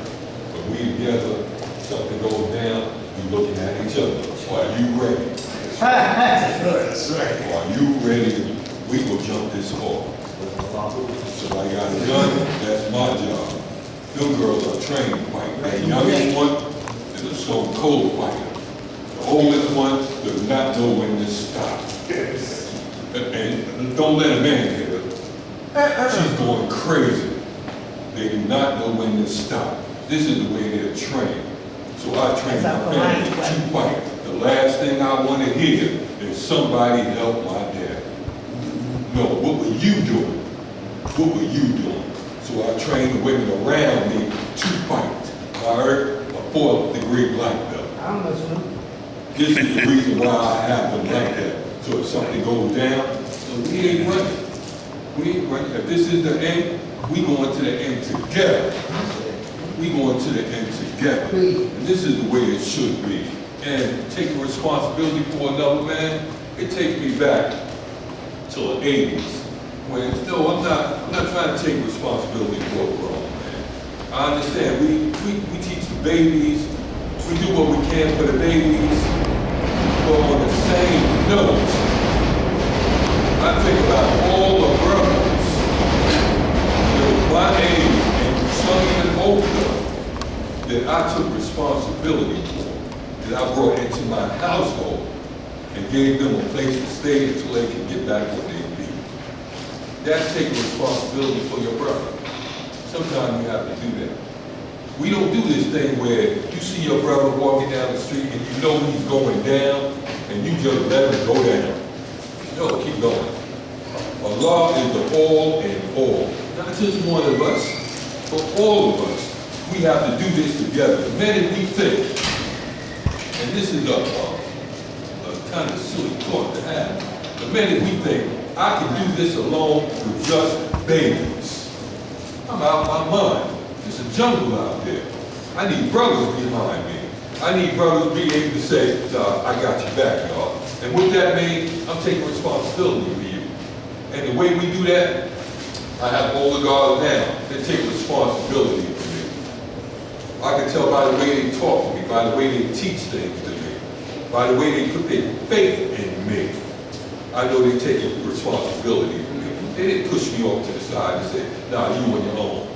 But we together, something goes down, we looking at each other. Are you ready? That's right. Are you ready? We will jump this off. So I got a gun, that's my job. Them girls are trained to fight. The youngest one is a so-called fighter. The oldest one does not know when to stop. And don't let a man get her. She's going crazy. They do not know when to stop. This is the way they're trained. So I train my family to fight. The last thing I want to hear is somebody help my dad. No, what were you doing? What were you doing? So I train the women around me to fight. I earned a 4th-degree black belt. I'm listening. This is the reason why I have them like that. So if something goes down, so we ain't running. We ain't running. If this is the end, we going to the end together. We going to the end together. And this is the way it should be. And taking responsibility for another man, it takes me back to the 80s when, no, I'm not trying to take responsibility for a grown man. I understand, we teach the babies, we do what we can for the babies, but on the same note, I think about all the brothers that was my age and some even older that I took responsibility for, that I brought into my household and gave them a place to stay until they can get back what they need. That's taking responsibility for your brother. Sometimes you have to do that. We don't do this thing where you see your brother walking down the street and you know he's going down and you just let him go down. No, keep going. Allah is the all in all. Not just one of us, but all of us. We have to do this together. The minute we think, and this is a kind of silly thought to have, the minute we think, I can do this alone with just babies, I'm out my mind. It's a jungle out there. I need brothers behind me. I need brothers to be able to say, nah, I got your back, y'all. And with that means, I'm taking responsibility for you. And the way we do that, I have older guards now that take responsibility for me. I can tell by the way they talk to me, by the way they teach things to me, by the way they put their faith in me. I know they take responsibility for me. They didn't push me off to the side and say, nah, you on your own.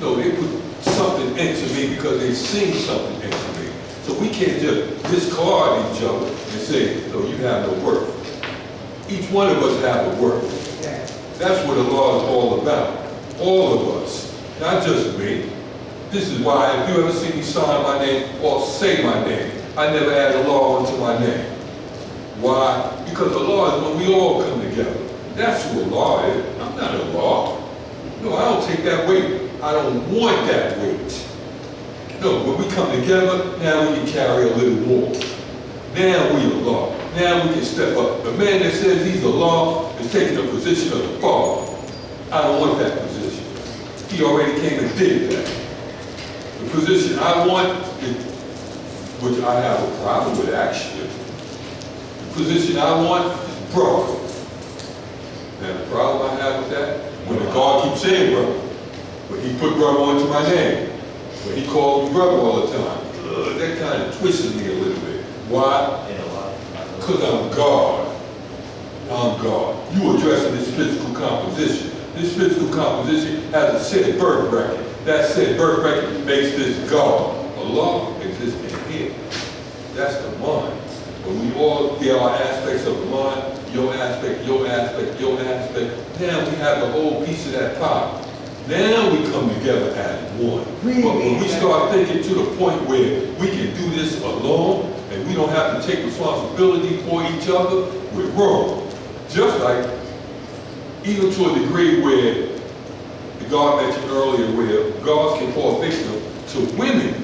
No, they put something into me because they seen something into me. So we can't just discard each other and say, no, you have no worth. Each one of us have a worth. That's what the law is all about. All of us, not just me. This is why if you ever see me sign my name or say my name, I never add a law onto my name. Why? Because the law is when we all come together. That's what law is. I'm not a law. No, I don't take that weight. I don't want that weight. No, when we come together, now we can carry a little more. Now we are law. Now we can step up. The man that says he's the law is taking the position of the father. I don't want that position. He already came and did that. The position I want, which I have a problem with actually, the position I want is brother. And the problem I have with that, when the God keeps saying brother, when he put brother onto my name, when he called me brother all the time, that kind of twisted me a little bit. Why? Because I'm God. I'm God. You addressing this physical composition. This physical composition has a set birth record. That set birth record makes this God. Allah exists in here. That's the mind. When we all get our aspects of the mind, your aspect, your aspect, your aspect, now we have a whole piece of that pie. Now we come together as one. But when we start thinking to the point where we can do this alone and we don't have to take responsibility for each other, we're wrong. Just like, even to a degree where the God mentioned earlier, where gods can fall victim to women.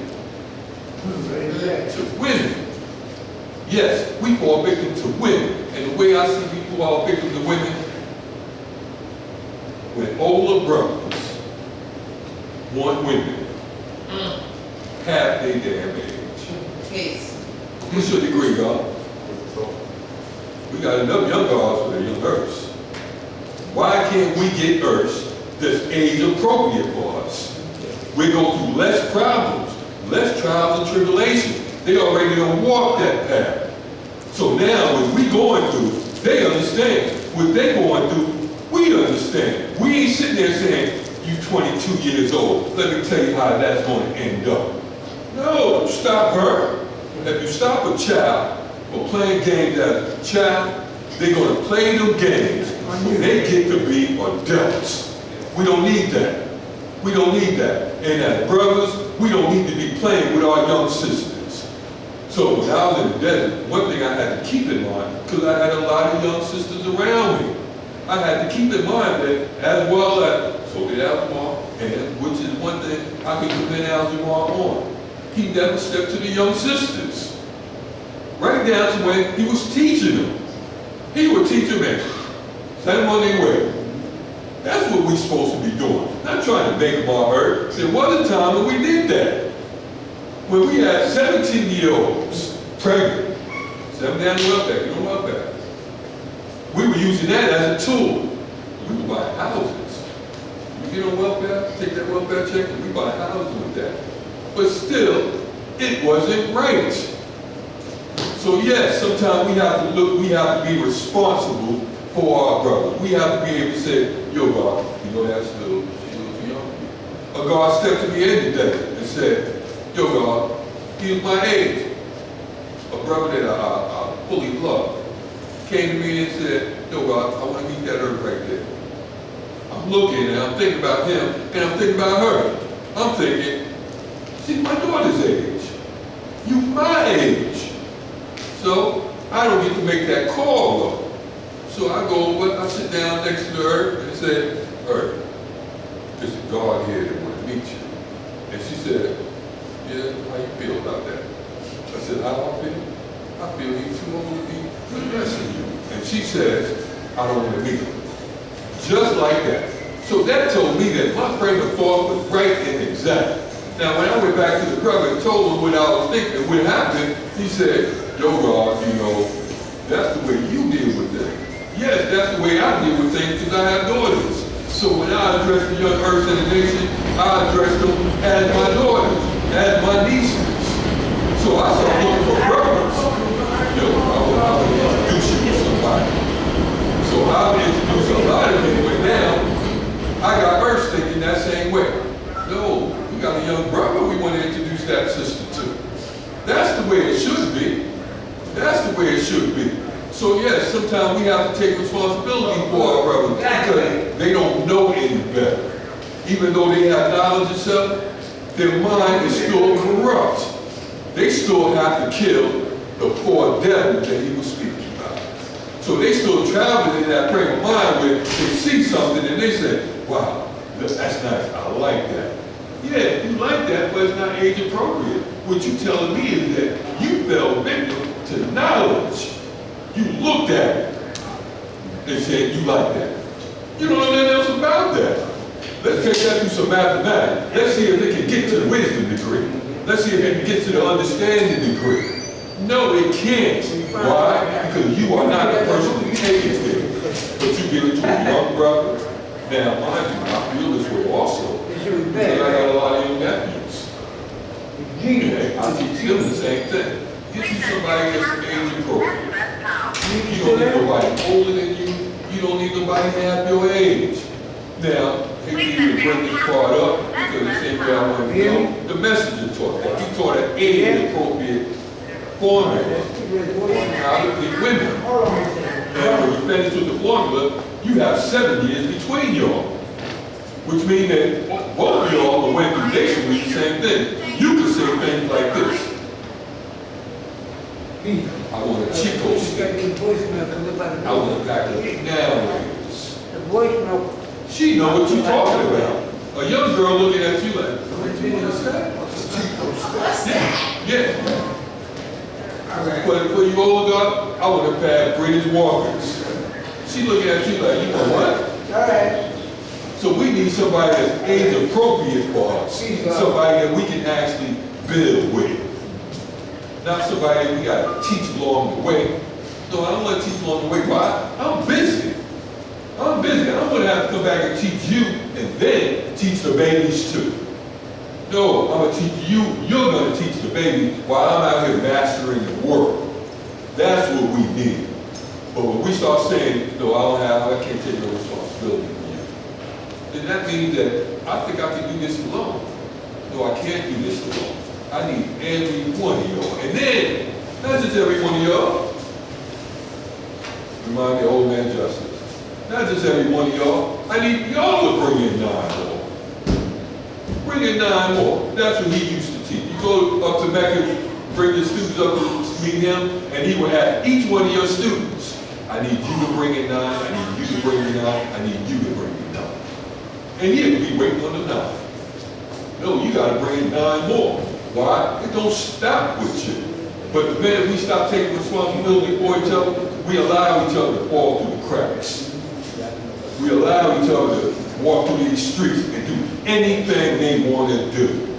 To women. Yes, we fall victim to women. And the way I see people fall victim to women, when older brothers want women half their damn age. Yes. What's your degree, God? We got enough young guards for the young earths. Why can't we get earths that's age appropriate for us? We go through less problems, less trials and tribulations. They already done walked that path. So now what we going through, they understand. What they going through, we understand. We ain't sitting there saying, you 22 years old, let me tell you how that's going to end up. No, stop her. If you stop a child or playing games as a child, they're going to play them games when they get to be adults. We don't need that. We don't need that. And as brothers, we don't need to be playing with our young sisters. So when I was in the desert, one thing I had to keep in mind, because I had a lot of young sisters around me, I had to keep in mind that as well as, so did Al-Jamar, and which is one thing I can commend Al-Jamar on. He never stepped to the young sisters. Right down to when he was teaching them. He would teach them and send them on their way. That's what we're supposed to be doing. Not trying to make them all hurt. There was a time when we did that. When we had 17-year-olds pregnant. 7 down the welfare, you know welfare. we were using that as a tool. We were buying houses. You get on welfare, take that welfare check, and we buy houses with that. But still, it wasn't right. So yes, sometimes we have to look, we have to be responsible for our brothers. We have to be able to say, yo, God, you know that's little, she's a little too young. A God stepped to me in the day and said, yo, God, he was my age. A brother that I fully love came to me and said, yo, God, I want to meet that earth right there. I'm looking and I'm thinking about him and I'm thinking about her. I'm thinking, she's my daughter's age. You my age. So I don't get to make that call though. So I go over, I sit down next to the earth and say, Earth, there's a God here that want to meet you. And she said, yeah, how you feel about that? I said, how I feel? I feel he's too old to be addressing you. And she says, I don't want to meet him. Just like that. So that told me that my frame of thought was right and exact. Now when I went back to the brother and told him what I was thinking, what happened, he said, yo, God, you know, that's the way you deal with things. Yes, that's the way I deal with things because I have daughters. So when I address the young earths in the nation, I address them as my daughters, as my nieces. So I started looking for brothers. Yo, I would introduce you to somebody. So I would introduce a lot of people, but now I got earths thinking that same way. No, we got a young brother we want to introduce that sister to. That's the way it should be. That's the way it should be. So yes, sometimes we have to take responsibility for our brothers because they don't know any better. Even though they have knowledge of self, their mind is still corrupt. They still have to kill the poor devil that he was speaking about. So they still traveling in that frame of mind where they see something and they say, wow, that's nice, I like that. Yeah, you like that, but it's not age appropriate. What you're telling me is that you fell victim to knowledge. You looked at it and said you like that. You don't know nothing else about that. Let's take that through some mathematics. Let's see if it can get to the wisdom degree. Let's see if it can get to the understanding degree. No, it can't. Why? Because you are not the person who takes it. But you give it to a young brother. Now, mind you, I feel this way also. Because I got a lot of young nephews. Okay, I teach them the same thing. Get you somebody that's age appropriate. You don't need nobody older than you. You don't need nobody half your age. Now, I hate to even bring this part up because the same way I want to go. The messenger taught that. He taught an age-appropriate formula on how to pick women. And when you finish with the formula, you have 7 years between y'all. Which means that both of y'all went through dictionary the same thing. You could say things like this. I want a Chico stick. I want a pack of nails. She know what you're talking about. A young girl looking at you like, what you want to say? Yeah. But for you older, I want a pair of British Walkers. She looking at you like, you know what? All right. So we need somebody that's age appropriate for us. Somebody that we can actually build with. Not somebody that we got to teach along the way. No, I don't want to teach along the way. Why? I'm busy. I'm busy. I don't want to have to come back and teach you and then teach the babies too. No, I'm going to teach you. You're going to teach the baby while I'm out here mastering the world. That's what we need. But when we start saying, no, I can't take no responsibility for you, then that means that I think I can do this alone. No, I can't do this alone. I need every one of y'all. And then, not just every one of y'all. Remind me of old man Justice. Not just every one of y'all. I need y'all to bring in 9 more. Bring in 9 more. That's what he used to teach. You go up to Mecca, bring your students up to meet him, and he would ask each one of your students, I need you to bring in 9, I need you to bring in 9, I need you to bring in 9. And he would be waiting on the 9. No, you got to bring in 9 more. Why? It don't stop with you. But the minute we stop taking responsibility for each other, we allow each other to fall through the cracks. We allow each other to walk through these streets and do anything they want to do.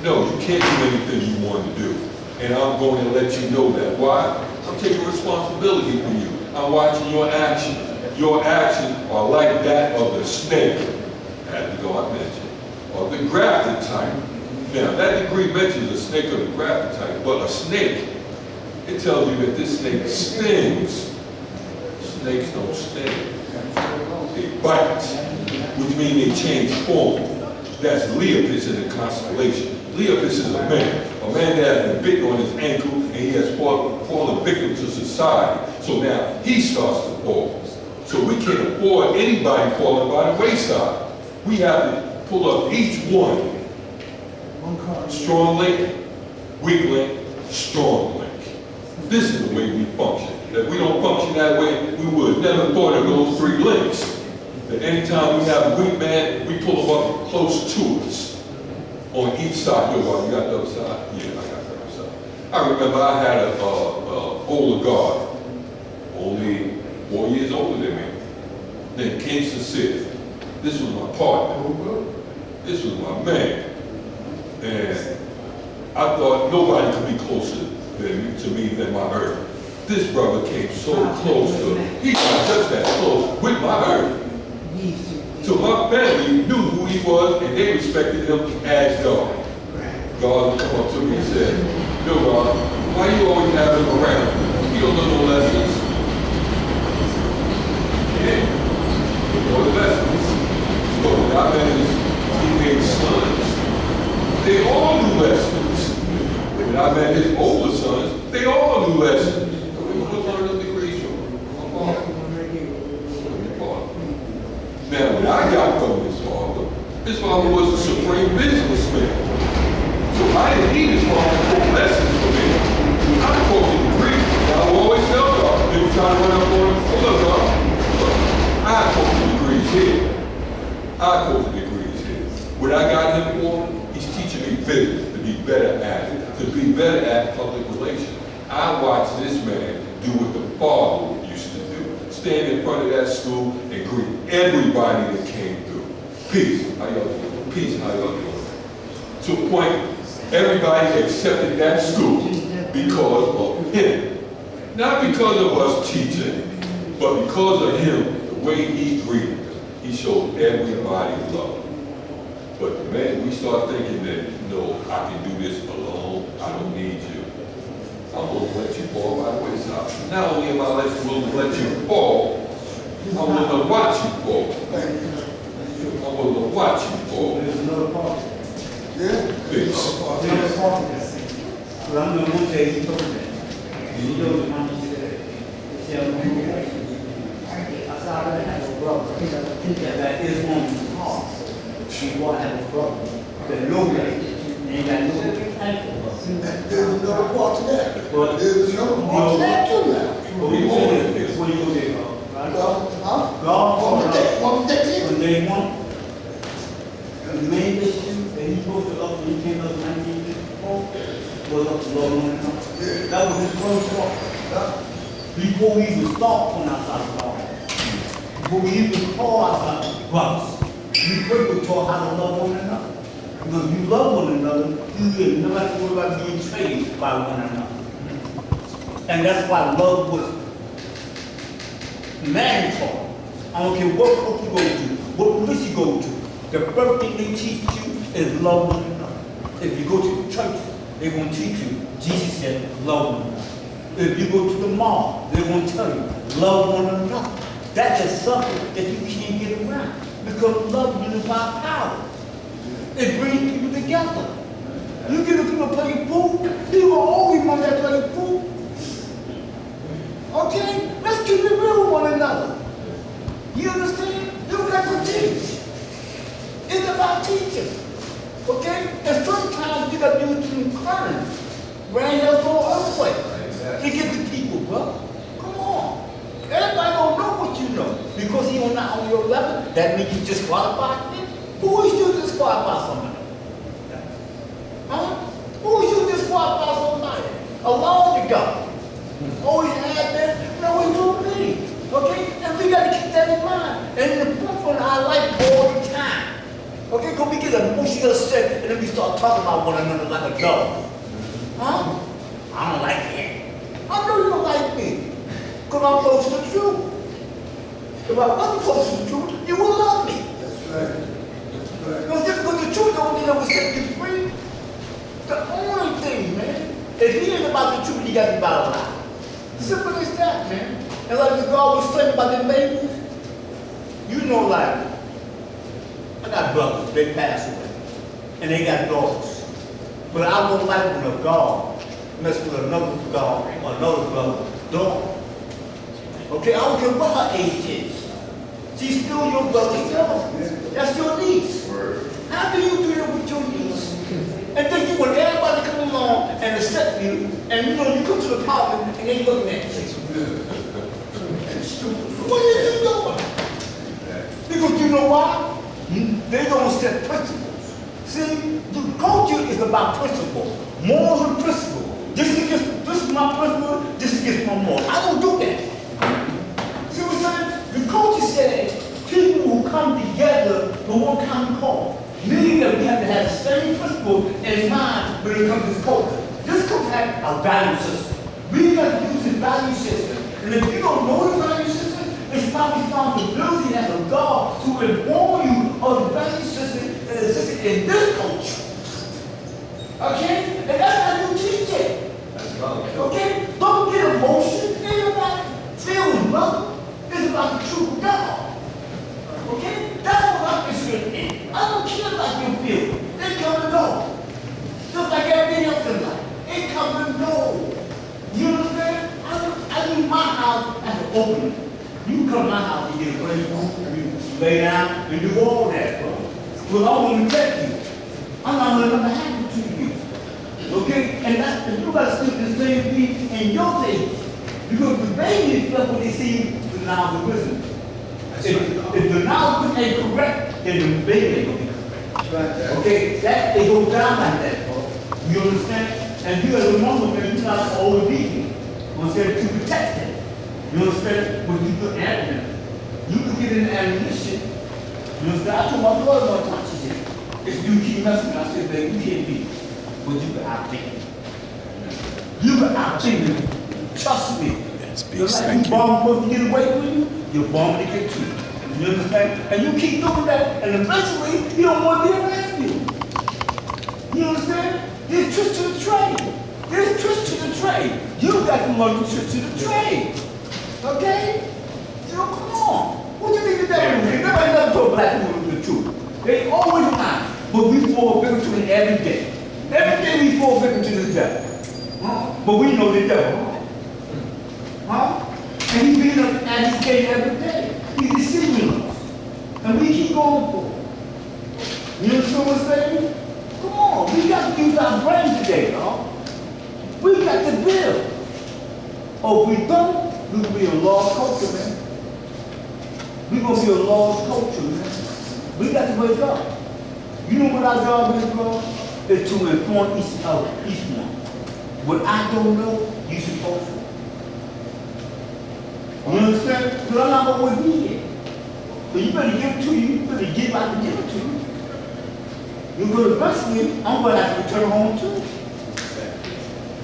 No, you can't do anything you want to do. And I'm going to let you know that. Why? I'm taking responsibility for you. I'm watching your actions. Your actions are like that of the snake, as the God mentioned, or the grafted type. Now, that degree mentions a snake or the grafted type, but a snake, it tells you that this snake stings. Snakes don't sting. They bite, which means they change form. That's Leopis in the constellation. Leopis is a man that has been bitten on his ankle, and he has fallen victim to society. So now he starts to fall. So we can't afford anybody falling by the wayside. We have to pull up each one. Strong link, weak link, strong link. This is the way we function. If we don't function that way, we would never thought of those 3 links. That anytime we have a weak man, we pull them up close to us. On each side. Yo, you got the other side? Yeah, I got the other side. I remember I had an older guard, only 4 years older than me, named Kingston City. This was my partner. This was my man. And I thought nobody could be closer to me than my earth. This brother came so close to him. He got just that close with my earth. So my family knew who he was, and they respected him as God. God would come up to me and said, "Yo, God, why you always have him around? He don't know no lessons." Yeah, he know the lessons. But when I met his teenage sons, they all knew lessons. When I met his older sons, they all knew lessons. So we want to learn the degrees from Now, when I got from his father was a supreme businessman. So I didn't need his father to take lessons from me. I taught the degree. I would always tell God, they were trying to run up on him. Oh, look, God, I taught the degrees here. I taught the degrees here. What I got him for, he's teaching me business, to be better at it, to be better at public relations. I watched this man do what the father used to do. Stand in front of that school and greet everybody that came through. Peace, how y'all doing? Peace, how y'all doing? To a point, everybody accepted that school because of him. Not because of us teaching, but because of him, the way he greeted them. He showed everybody love. But man, we start thinking that, no, I can do this alone. I don't need you. I'm going to let you fall by the wayside. Not only am I willing to let you fall, I'm willing to watch you fall. I'm willing to watch you fall. There's another part. Yeah? Peace. Another part. But I'm going to tell you something. You know the mama said, I saw her have a brother. That is on the heart. She want to have a brother. That no man ain't got no ankle. There's another part to that. But There's another part to that too now. what you say is when you go there, right? Huh? God, Want to take it? when they want the main issue that he supposed to up when he came up in 1954 was up to Lord on the top. That was his first walk. Before he even start on outside the law. Before he even call outside the brothers. You first were taught how to love one another. Because if you love one another, you will never have to worry about being trained by one another. And that's why love was mandatory. I don't care what book you go to, what police you go to. The first thing they teach you is love one another. If you go to the church, they're going to teach you, Jesus said, love one another. If you go to the mall, they're going to tell you, love one another. That is something that you can't get around. Because love unifies power. It brings people together. You get the people playing pool, you will always want that playing pool. Okay? Let's keep it real with one another. You understand? You got to teach. It's about teaching. Okay? And sometimes you got to do some crying. Rain has no earthquake. To get the people, bro. Come on. Everybody don't know what you know. Because he not on your level, that means you disqualified him. Who is you disqualify somebody? Huh? Who is you disqualify somebody? Along with God. Always had that, now we do me. Okay? And we got to keep that in mind. And in the forefront of our life all the time. Okay? Because we get emotional upset and then we start talking about one another like a dog. Huh? I don't like it. I know you don't like me. Because I'm close to the truth. If I wasn't close to the truth, you wouldn't love me. That's right. Because just because the truth don't mean I will set you free. The only thing, man, if he ain't about the truth, he got to be about a lie. Simple as that, man. And like the God was saying about them babies, you know, like, I got brothers, they pass away, and they got daughters. But I won't like when a God mess with another God or another brother's daughter. Okay, I don't care what her age is. She's still your brother's daughter. That's your niece. How do you do that with your niece? And then you want everybody to come along and accept you, and you know, you come to the party and they looking at you. What is you doing? Because you know why? They don't set principles. See, the culture is about principle. Morals and principle. This is my principle, this is my moral. I don't do that. See what I'm saying? The culture said people who come together for one common cause. Meaning that we have to have the same principle in mind when it comes to this culture. This culture has a value system. We got to use this value system. And if you don't know the value system, it's my responsibility as a God to inform you of the value system that exists in this culture. Okay? And that's how you teach it. Okay? Don't get emotion. It ain't about feeling, brother. It's about the truth of God. Okay? That's what I'm interested in. I don't care like you feel. They come and go. Just like everything else in life. It comes and goes. You understand? I use my house as an opening. You come to my house and get a place room, you lay down and do all that, bro. Because I want to protect you. I'm not going to let nothing happen to you. Okay? And that's, you got to stick the same thing in your age. Because the baby is what they see the knowledge of wisdom. If the knowledge ain't correct, then the baby ain't going to be correct. Okay? That, it goes down like that, bro. You understand? And you as a mother, man, you're not always beating. You understand? To protect them. You understand? But you could add them. You could get an ammunition. You understand? I told my brother one time, she said, if you keep messing, I said, baby, you can't beat. But you can outthink it. You can outthink it. Trust me. Just like you bomb supposed to get away with you, you're bombing to get to you. You understand? And you keep doing that, and eventually, you don't want to be around you. You understand? There's tricks to the trade. There's tricks to the trade. You got to learn the tricks to the trade. Okay? You know, come on. What do you think the devil is? Nobody never told black people the truth. They always lie. But we fall victim to it every day. Every day we fall victim to the devil. Huh? But we know the devil. Huh? And he beat us at his gate every day. He's deceiving us. And we keep going for it. You understand what I'm saying? Come on, we got to use our brain today, y'all. We got to build. Or if we don't, we'll be a lost culture, man. We're going to be a lost culture, man. We got to wake up. You know what our job is, bro? Is to inform each one. What I don't know, you're supposed to. You understand? Because I'm not going to be here. But you better give it to you. You better give out and give it to you. You go to eventually, I'm going to have to return home too.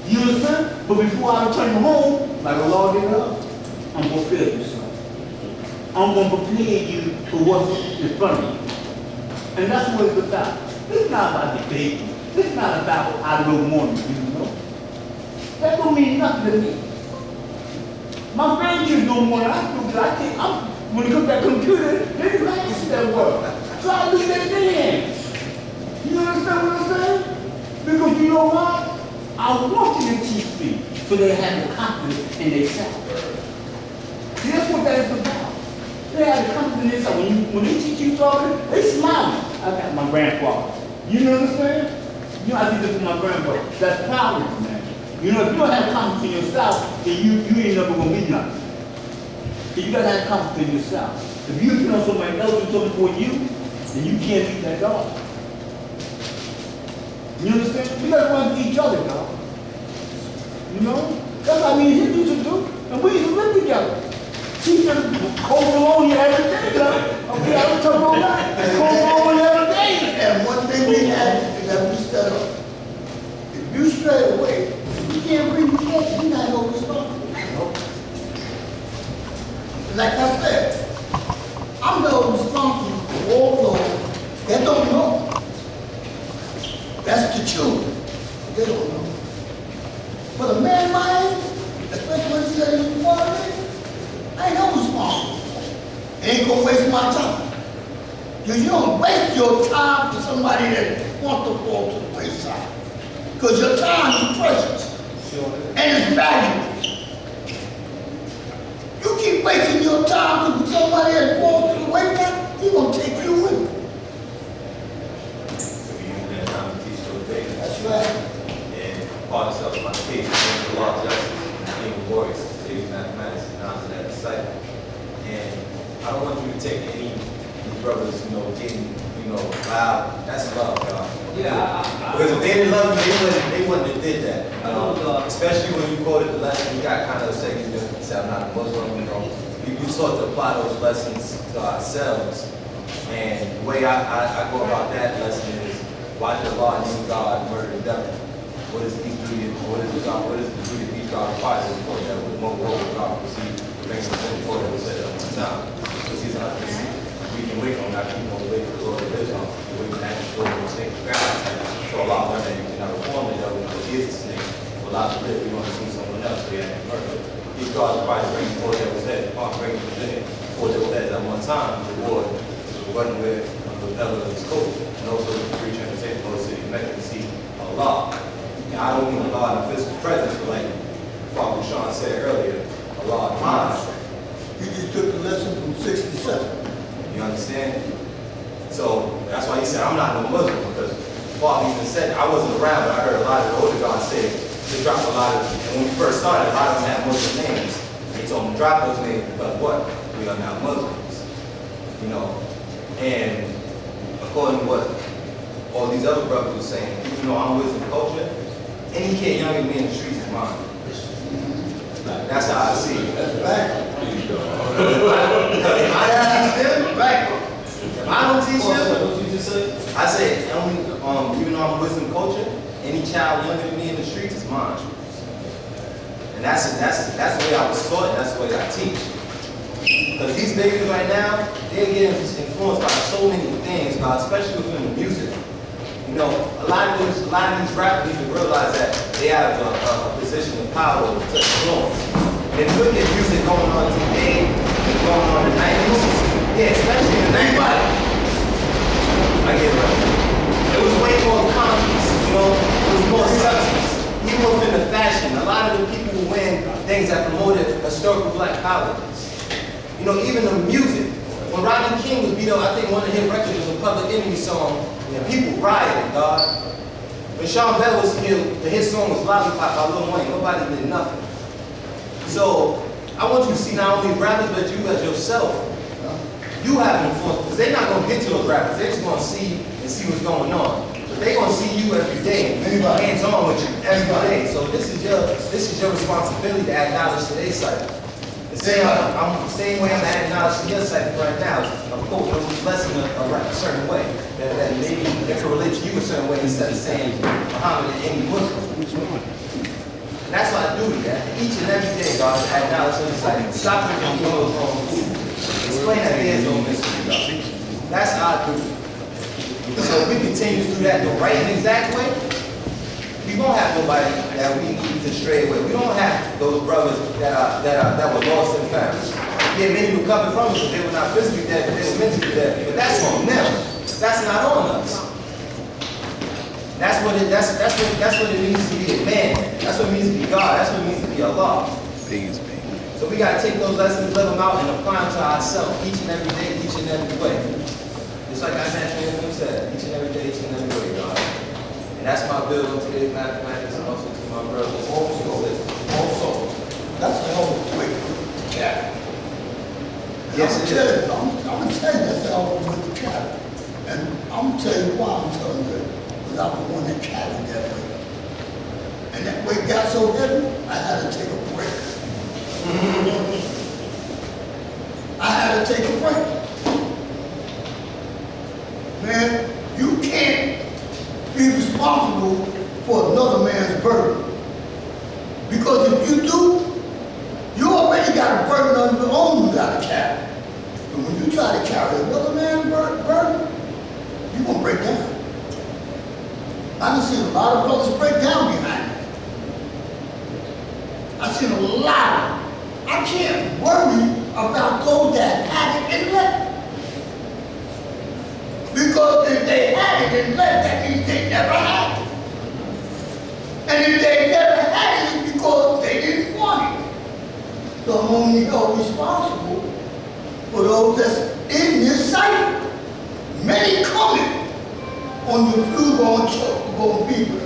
You understand? But before I return home, like the Lord did us, I'm going to prepare you something. I'm going to prepare you for what's in front of you. And that's what it's about. It's not about debating. It's not about I know more than you know. That don't mean nothing to me. My grandkids know more than I do because I think when it comes to that computer, they can answer that word. So I look at their hands. You understand what I'm saying? Because you know what? I want you to teach me so they have the confidence in themselves. See, that's what that is about. They have the confidence in themselves. When they teach you something, they smile. I got my grandfather. You understand? You know, I did this with my grandfather. That's power, man. You know, if you don't have confidence in yourself, then you ain't never gonna be nothing. So you gotta have confidence in yourself. If you feel somebody else do something for you, then you can't beat that dog. You understand? We gotta run to each other, dog. You know? That's what me and him used to do. And we used to live together. He just cold alone here every day, dog. Okay, I was talking about that. Cold alone every day. And one thing we had is that we stood up. If you stray away, you can't bring the kids, you're not going to respond. That's the children. They don't know. But a man my age, especially when he said he's part of it, I ain't no responsible. Ain't gonna waste my time. You don't waste your time for somebody that wants to fall to the wayside. Because your time is precious. And it's valuable. You keep wasting your time because somebody that falls to the wayside, he's gonna take you with him. We use that time to teach those things. That's right. And part of self-modification, the law of justice, and being glorious, studying mathematics, and knowledge of that disciple. And I don't want you to take any of these brothers, getting, loud. That's love, y'all. Yeah, Because if they didn't love you, they wouldn't have did that. I know, Especially when you quoted the lesson, you got kind of upset, you said, I'm not a Muslim, You sought to apply those lessons to ourselves. And the way I go about that lesson is, why did Allah use God, murder, the devil? What is each duty, what is the duty of each God requires us for that? What more role God proceed to bring us in for that was said at one time? Because he's not we can wait on not keep on the way for the Lord of Islam. We can actually go to the snake ground. So Allah learned that you cannot reform the devil because he is the snake. For Allah to live, we want to see someone else, so he had to murder. Each God requires to bring forth that was dead. Upon bringing forth that was dead at one time, the reward is running with the level of his coat. And also the three transportation for the city of Mecca to see Allah. Now, I don't mean Allah in physical presence, but like Father Sean said earlier, Allah in mind. You just took the lesson from 67. You understand? So that's why he said, I'm not no Muslim, because Father even said, I wasn't around, but I heard a lot of the older guys say, they dropped a lot of, and when we first started, a lot of them had Muslim names. They told them to drop those names because what? We are now Muslims. And according to what all these other brothers were saying, even though I'm wisdom culture, any kid younger than me in the streets is mine. That's how I see it. That's right. Because if I don't teach them, Right. if I don't teach them, what you just said? I say only, even though I'm wisdom culture, any child younger than me in the streets is mine. And that's the way I was taught, and that's the way I teach. Because these babies right now, they're getting influenced by so many things, especially within the music. A lot of these rappers need to realize that they have a position of power to influence. And look at music going on today, and going on in the 90s. Yeah, especially in the 90s. I get it right. It was way more conscious, it was more substance. Even within the fashion, a lot of the people who win things that promoted historical black colleges. Even the music. When Rodney King was beat up, I think one of his records was a Public Enemy song, and people rioted, God. When Sean Bell was killed, his song was Lollipop by Lil Wayne. Nobody did nothing. So, I want you to see not only rappers, but you as yourself. You have influence, because they're not going to get to those rappers. They're just going to see and see what's going on. But they're going to see you every day, hands-on with you every day. So this is your responsibility to add knowledge to their cycle. The same way I'm adding knowledge to your cycle right now. Of course, I'm blessing a certain way. That maybe they can relate to you a certain way instead of saying Muhammad and any Muslim. And that's why I do that. Each and every day, God, to add knowledge to the cycle. Stop drinking those wrong food. Explain that there's no mystery, God. That's how I do it. So if we continue to do that the right and exact way, we won't have nobody that we need to stray away. We don't have those brothers that were lost in families. Yeah, many were coming from us, but they were not physically dead, but they were mentally dead. But that's on them. That's not on us. That's what it means to be a man. That's what it means to be God. That's what it means to be Allah. So we gotta take those lessons, live them out, and apply them to ourselves each and every day, each and every way. Just like I naturally said, each and every day, each and every way, God. And that's my build on today's mathematics and also to my brothers. Also, that's the whole quick chapter. Yes, it is. I'm going to tell you that's the whole quick chapter. And I'm going to tell you why I'm telling you that. Because I was one that carried that weight. And that weight got so heavy, I had to take a break. I had to take a break. Man, you can't be responsible for another man's burden. Because if you do, you already got a burden on your own you got to carry. But when you try to carry another man's burden, you're going to break down. I've seen a lot of brothers break down behind it. I've seen a lot. I can't worry about those that had it and left. Because if they had it and left, that means they never had it. And if they never had it, it's because they didn't want it. So I'm only held responsible for those that's in this cycle. Many coming on the few going people.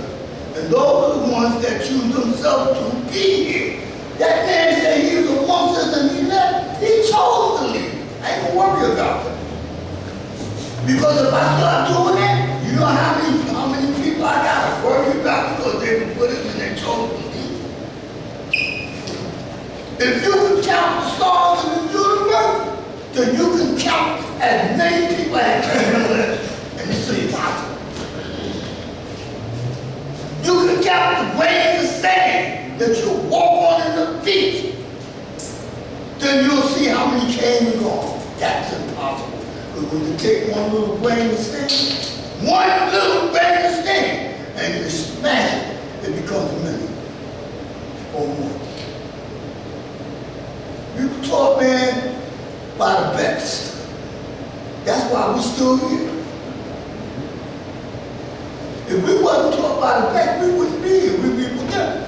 And those are the ones that choose themselves to be here. That man said he was amongst us and he left. He chose to leave. I ain't gonna worry about it. Because if I start doing it, you know how many people I gotta worry about because they were put it and they chose to leave. If you can count the stars in the universe, then you can count as many people as and it's impossible. You can count the grains of sand that you walk on in the beach. Then you'll see how many came and gone. That's impossible. But when you take one little grain of sand, and you smash it, it becomes a million or more. We were taught, man, by the best. That's why we're still here. If we wasn't taught by the best, we wouldn't be here. We'd be forgotten.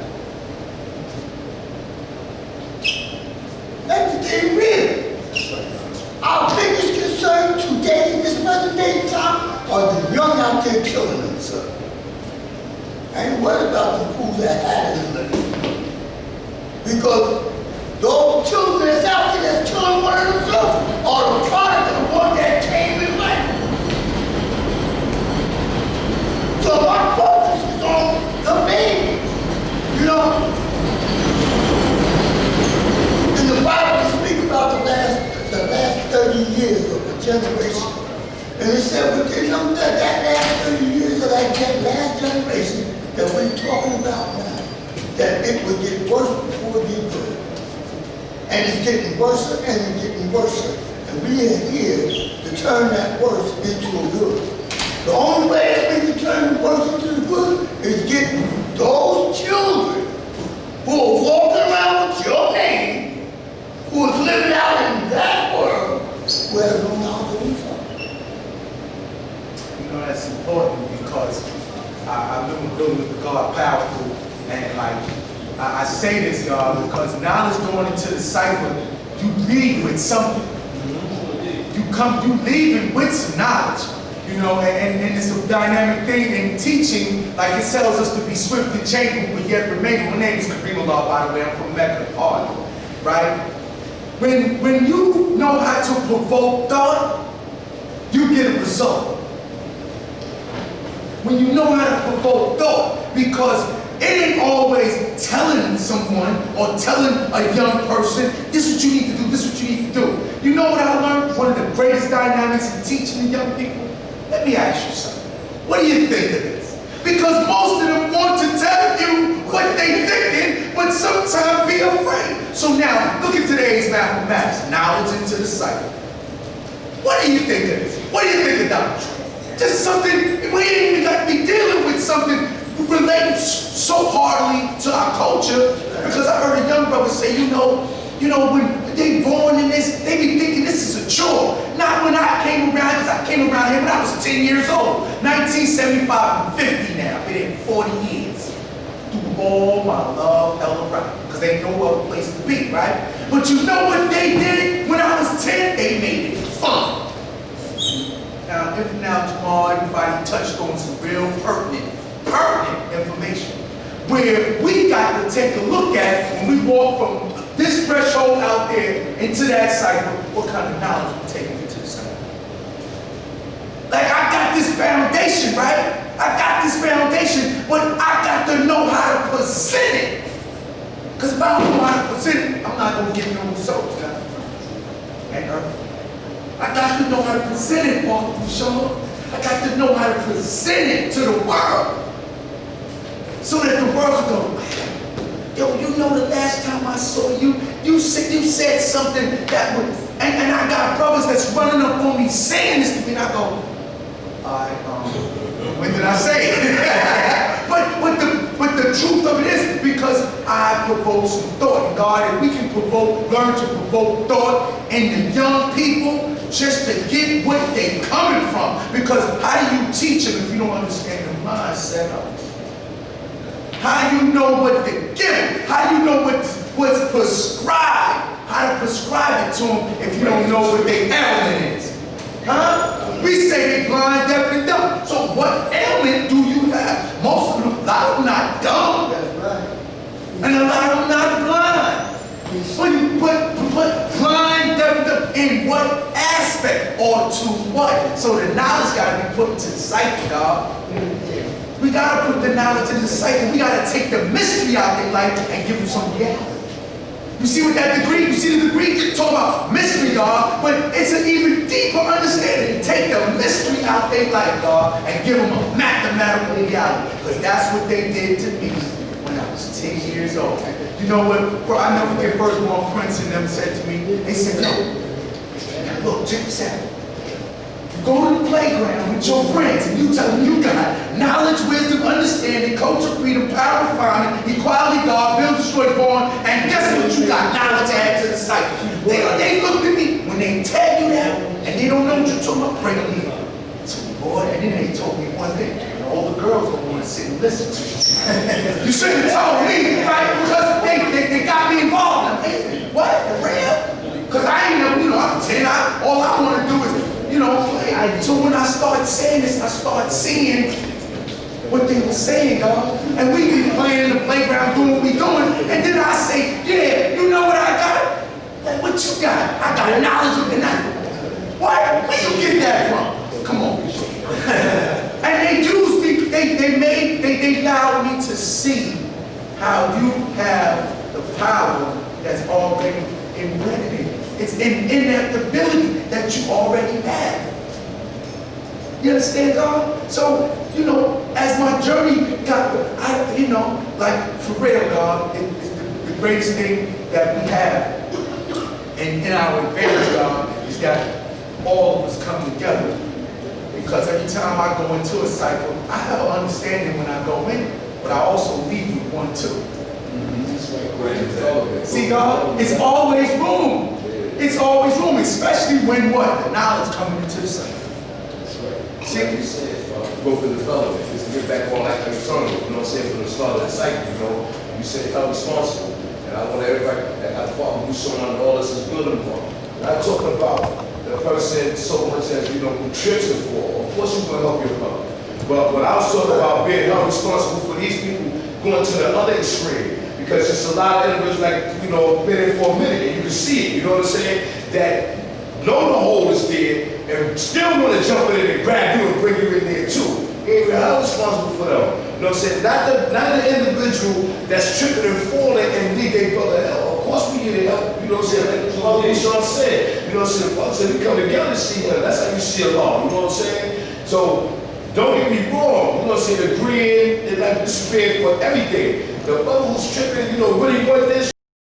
Everything real. Our biggest concern today, in this present day time, are the young out there killing themselves. I ain't worried about the fools that had it in the because those children that's out there that's killing one of themselves are the product of the one that came in life. So my focus is on the baby. You know, in the Bible they speak about the last 30 years of the generation. And it said within them that last 30 years of that last generation that we're talking about now, that it would get worse before it get good. And it's getting worse and it's getting worse. And we are here to turn that worse into a good. The only way that we can turn the worse into the good is getting those children who are walking around with your name, who is living out in that world, who have no knowledge of themselves. You know, that's important because I've been building with God powerful, and like I say this, y'all, because knowledge going into the cipher, you leave with something. You leaving with some knowledge, you know, and it's a dynamic thing in teaching. Like it tells us to be swift and changeable, but yet remain. My name is Kareem Allah, by the way. I'm from Mecca, Harlem, right? When you know how to provoke thought, you get a result. When you know how to provoke thought, because it ain't always telling someone or telling a young person, this is what you need to do, this is what you need to do. You know what I learned? One of the greatest dynamics in teaching the young people? Let me ask you something. What do you think of this? Because most of them want to tell you what they thinking, but sometimes be afraid. So now, look at today's mathematics, knowledge into the cycle. What do you think of this? What do you think of Donald Trump? Just something, we ain't even got to be dealing with something related so hardly to our culture, because I heard a young brother say, you know, when they born in this, they be thinking this is a chore. Not when I came around, because I came around here when I was 10 years old. 1975, I'm 50 now, been here 40 years. Through all my love, hell around, because ain't no other place to be, right? But you know what they did when I was 10? They made it fun. Now, Jamal, everybody touched on some real pertinent information, where we got to take a look at when we walk from this threshold out there into that cycle, what kind of knowledge we're taking into the cycle. Like, I got this foundation, right? I got this foundation, but I got to know how to present it. Because if I don't know how to present it, I'm not going to get no results now. And I got to know how to present it, Father Bouchard. I got to know how to present it to the world. So that the world can go, yo, you know the last time I saw you, you said something that would, and I got brothers that's running up on me saying this to me, and I go, when did I say it? I provoke some thought. And God, if we can learn to provoke thought in the young people, just to get what they coming from. Because how do you teach them if you don't understand the mindset of it? How do you know what to give them? How do you know what's prescribed? How to prescribe it to them if you don't know what their ailment is? Huh? We say they blind, deaf, and dumb. So what ailment do you have? Most of them, a lot of them not dumb. That's right. And a lot of them not blind. But you put blind, deaf, and dumb in what aspect or to what? So the knowledge got to be put into the psyche, God. We got to put the knowledge in the psyche. We got to take the mystery out of their life and give them some reality. You see what that degree, you see the degree, talk about mystery, God, but it's an even deeper understanding. Take the mystery out their life, God, and give them a mathematical reality. Because that's what they did to me when I was 10 years old. You know what? I never forget firstborn Prince and them said to me, they said, no, look, check this out. You go to the playground with your friends and you tell them you got knowledge, wisdom, understanding, culture, freedom, power, refinement, equality, God, build, destroy, born, and guess what you got? Knowledge to add to the cycle. They looked at me when they tell you that and they don't know what you're talking about, bring me up. So, boy, and then they told me one thing, all the girls don't want to sit and listen to you. You shouldn't have told me, right? Because they got me involved. I'm like, what, for real? Because I ain't know, I'm 10, all I want to do is, play. So when I started saying this, I started seeing what they were saying, God. And we be playing in the playground, doing what we doing. And then I say, yeah, you know what I got? Like, what you got? I got knowledge with the knowledge. What? Where you get that from? Come on. And they used me, they allowed me to see how you have the power that's already embedded in you. It's an inevitability that you already have. You understand, God? So, as my journey got, like for real, God, it's the greatest thing that we have in our advantage, God, is that all of us come together. Because every time I go into a cycle, I have an understanding when I go in, but I also leave with one too. See, God, it's always room. It's always room, especially when what? The knowledge coming into the cycle. That's right. See what you said, go for the development. Just to get back on like the eternal, from the start of the cycle, you said how responsible. And I want everybody that got the Father who's showing all this is building upon. Not talking about the person so much as who trips and fall. Of course you're gonna help your brother. But when I was talking about being held responsible for these people going to the other extreme, because it's a lot of individuals been in for a minute and you can see it, you know what I'm saying? That know the hole is there and still want to jump in it and grab you and bring you in there too. Ain't held responsible for them. You know what I'm saying? Not the individual that's tripping and falling and need their brother help. Of course we need help, you know what I'm saying? Like Sean said, you know what I'm saying? Father said we come together to see him. That's how you see a law, you know what I'm saying? So don't get me wrong, you know what I'm saying? Agreeing and like disappearing for everything. The brother who's tripping, really want this,